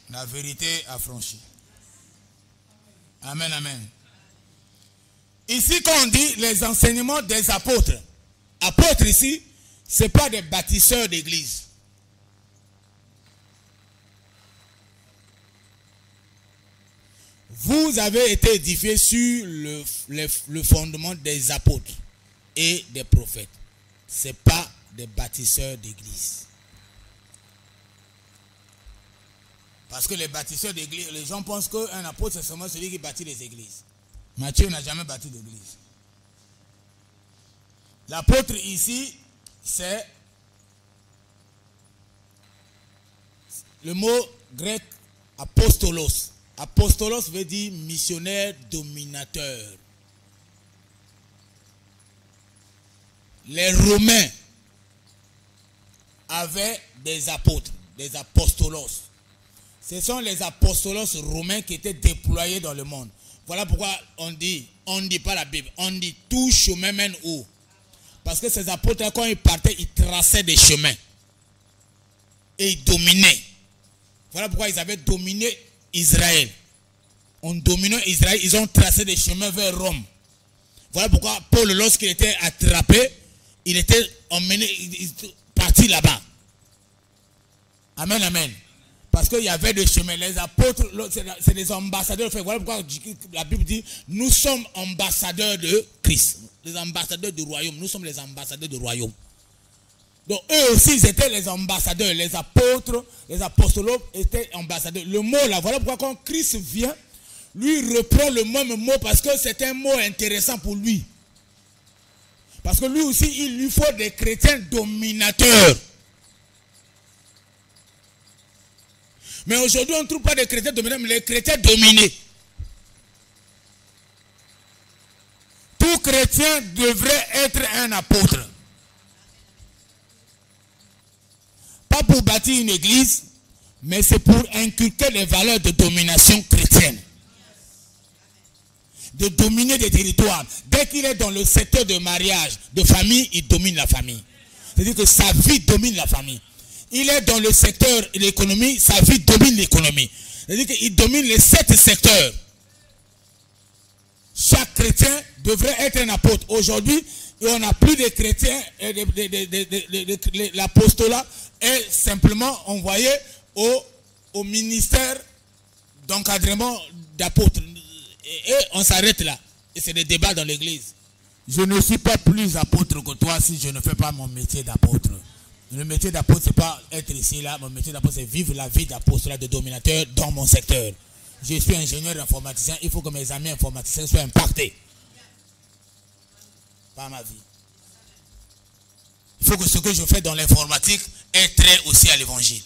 La vérité affranchie. Amen, amen. Ici, quand on dit les enseignements des apôtres, apôtres ici, ce n'est pas des bâtisseurs d'église. Vous avez été édifiés sur le fondement des apôtres et des prophètes. Ce n'est pas des bâtisseurs d'église. Parce que les bâtisseurs d'église, les gens pensent qu'un apôtre, c'est seulement celui qui bâtit les églises. Matthieu n'a jamais bâti d'église. L'apôtre ici, c'est le mot grec apostolos. Apostolos veut dire missionnaire dominateur. Les Romains avaient des apôtres, des apostolos. Ce sont les apostolos romains qui étaient déployés dans le monde. Voilà pourquoi on ne dit pas la Bible, on dit tout chemin mène où? Parce que ces apôtres, quand ils partaient, ils traçaient des chemins. Et ils dominaient. Voilà pourquoi ils avaient dominé Israël. En dominant Israël, ils ont tracé des chemins vers Rome. Voilà pourquoi Paul, lorsqu'il était attrapé, il était emmené, parti là-bas. Amen, amen. Parce qu'il y avait des chemins. Les apôtres, c'est des ambassadeurs. Voilà pourquoi la Bible dit, nous sommes ambassadeurs de Christ. Les ambassadeurs du royaume. Nous sommes les ambassadeurs du royaume. Donc eux aussi, ils étaient les ambassadeurs. Les apôtres, les apostolos étaient ambassadeurs. Le mot là, voilà pourquoi quand Christ vient, lui reprend le même mot parce que c'est un mot intéressant pour lui. Parce que lui aussi, il lui faut des chrétiens dominateurs. Mais aujourd'hui, on ne trouve pas de chrétiens dominants, mais les chrétiens dominés. Tout chrétien devrait être un apôtre. Pas pour bâtir une église, mais c'est pour inculquer les valeurs de domination chrétienne. De dominer des territoires. Dès qu'il est dans le secteur de mariage, de famille, il domine la famille. C'est-à-dire que sa vie domine la famille. Il est dans le secteur de l'économie, sa vie domine l'économie. C'est-à-dire qu'il domine les 7 secteurs. Chaque chrétien devrait être un apôtre. Aujourd'hui, on n'a plus de chrétiens. L'apostolat est simplement envoyé au ministère d'encadrement d'apôtres. Et on s'arrête là. Et c'est des débats dans l'église. Je ne suis pas plus apôtre que toi si je ne fais pas mon métier d'apôtre. Le métier d'apôtre, ce n'est pas être ici, là. Mon métier d'apôtre, c'est vivre la vie d'apostolat, de dominateur dans mon secteur. Je suis ingénieur informaticien. Il faut que mes amis informaticiens soient impactés par ma vie. Il faut que ce que je fais dans l'informatique ait trait aussi à l'évangile.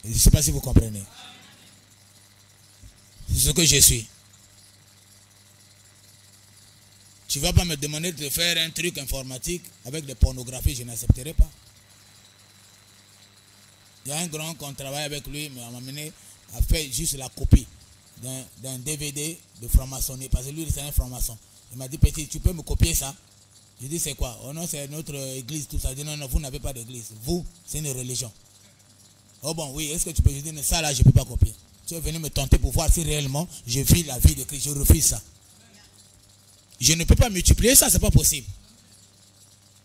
Je ne sais pas si vous comprenez. C'est ce que je suis. Tu ne vas pas me demander de faire un truc informatique avec des pornographies, je n'accepterai pas. Il y a un grand qu'on travaille avec lui, mais on m'a amené à faire juste la copie d'un DVD de franc-maçonnerie, parce que lui, c'est un franc-maçon. Il m'a dit, petit, tu peux me copier ça? Je dis, c'est quoi? Oh non, c'est notre église, tout ça. Il dit, non, non, vous n'avez pas d'église. Vous, c'est une religion. Oh bon, oui, est-ce que tu peux? Je dis, ça là, je ne peux pas copier. Tu es venu me tenter pour voir si réellement je vis la vie de Christ. Je refuse ça. Je ne peux pas multiplier ça, ce n'est pas possible.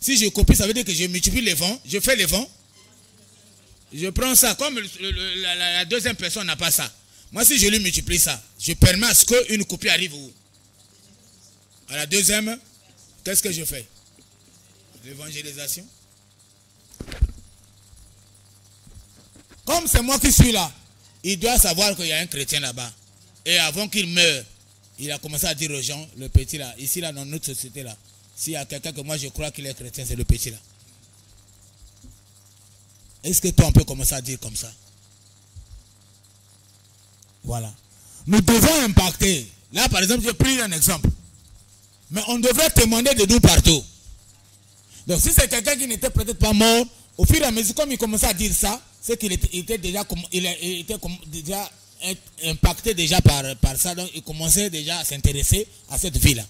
Si je copie, ça veut dire que je multiplie les vents, je fais les vents. Je prends ça, comme la deuxième personne n'a pas ça. Moi, si je lui multiplie ça, je permets à ce qu'une copie arrive où? À la deuxième, qu'est-ce que je fais? L'évangélisation. Comme c'est moi qui suis là, il doit savoir qu'il y a un chrétien là-bas. Et avant qu'il meure, il a commencé à dire aux gens, le petit là, ici là, dans notre société là, s'il y a quelqu'un que moi je crois qu'il est chrétien, c'est le petit là. Est-ce que toi on peut commencer à dire comme ça? Voilà. Nous devons impacter. Là par exemple, j'ai pris un exemple. Mais on devrait témoigner de nous partout. Donc si c'est quelqu'un qui n'était peut-être pas mort, au fur et à mesure, comme il commençait à dire ça, c'est qu'il était déjà impacté déjà par ça, donc il commençait déjà à s'intéresser à cette vie-là.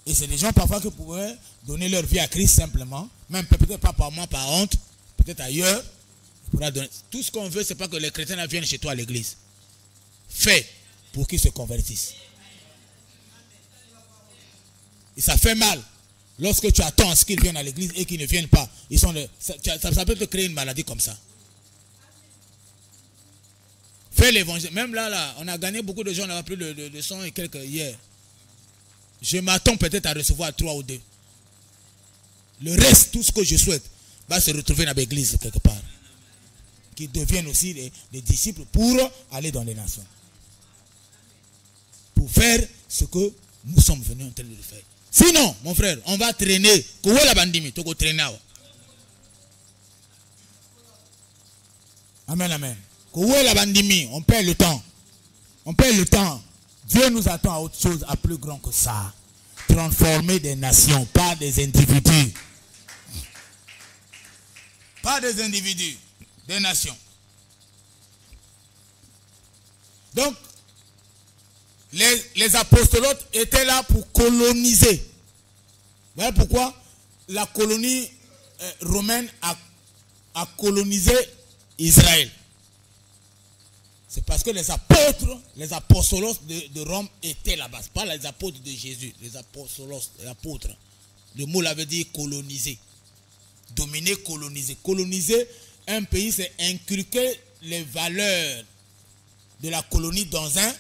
Et c'est des gens parfois qui pourraient donner leur vie à Christ simplement, même peut-être pas par moi, par honte, peut-être ailleurs. Donner. Tout ce qu'on veut, c'est pas que les chrétiens viennent chez toi à l'église. Fais pour qu'ils se convertissent. Et ça fait mal. Lorsque tu attends à ce qu'ils viennent à l'église et qu'ils ne viennent pas. Ça peut te créer une maladie comme ça. Fais l'évangile. Même là, on a gagné beaucoup de gens, on n'a plus de 100 et quelques hier. Je m'attends peut-être à recevoir 3 ou 2. Le reste, tout ce que je souhaite, va se retrouver dans l'église quelque part. Qui deviennent aussi des disciples pour aller dans les nations. Pour faire ce que nous sommes venus en train de faire. Sinon, mon frère, on va traîner. Amen, amen. On perd le temps. On perd le temps. Dieu nous attend à autre chose, à plus grand que ça. Transformer des nations, pas des individus. Pas des individus, des nations. Donc, les apostolotes étaient là pour coloniser. Voilà pourquoi la colonie romaine a colonisé Israël. C'est parce que les apôtres, les apostolos de Rome étaient là-bas. Pas les apôtres de Jésus, les apostolos, les apôtres. Le mot l'avait dit coloniser. Dominer, coloniser. Coloniser un pays, c'est inculquer les valeurs de la colonie dans un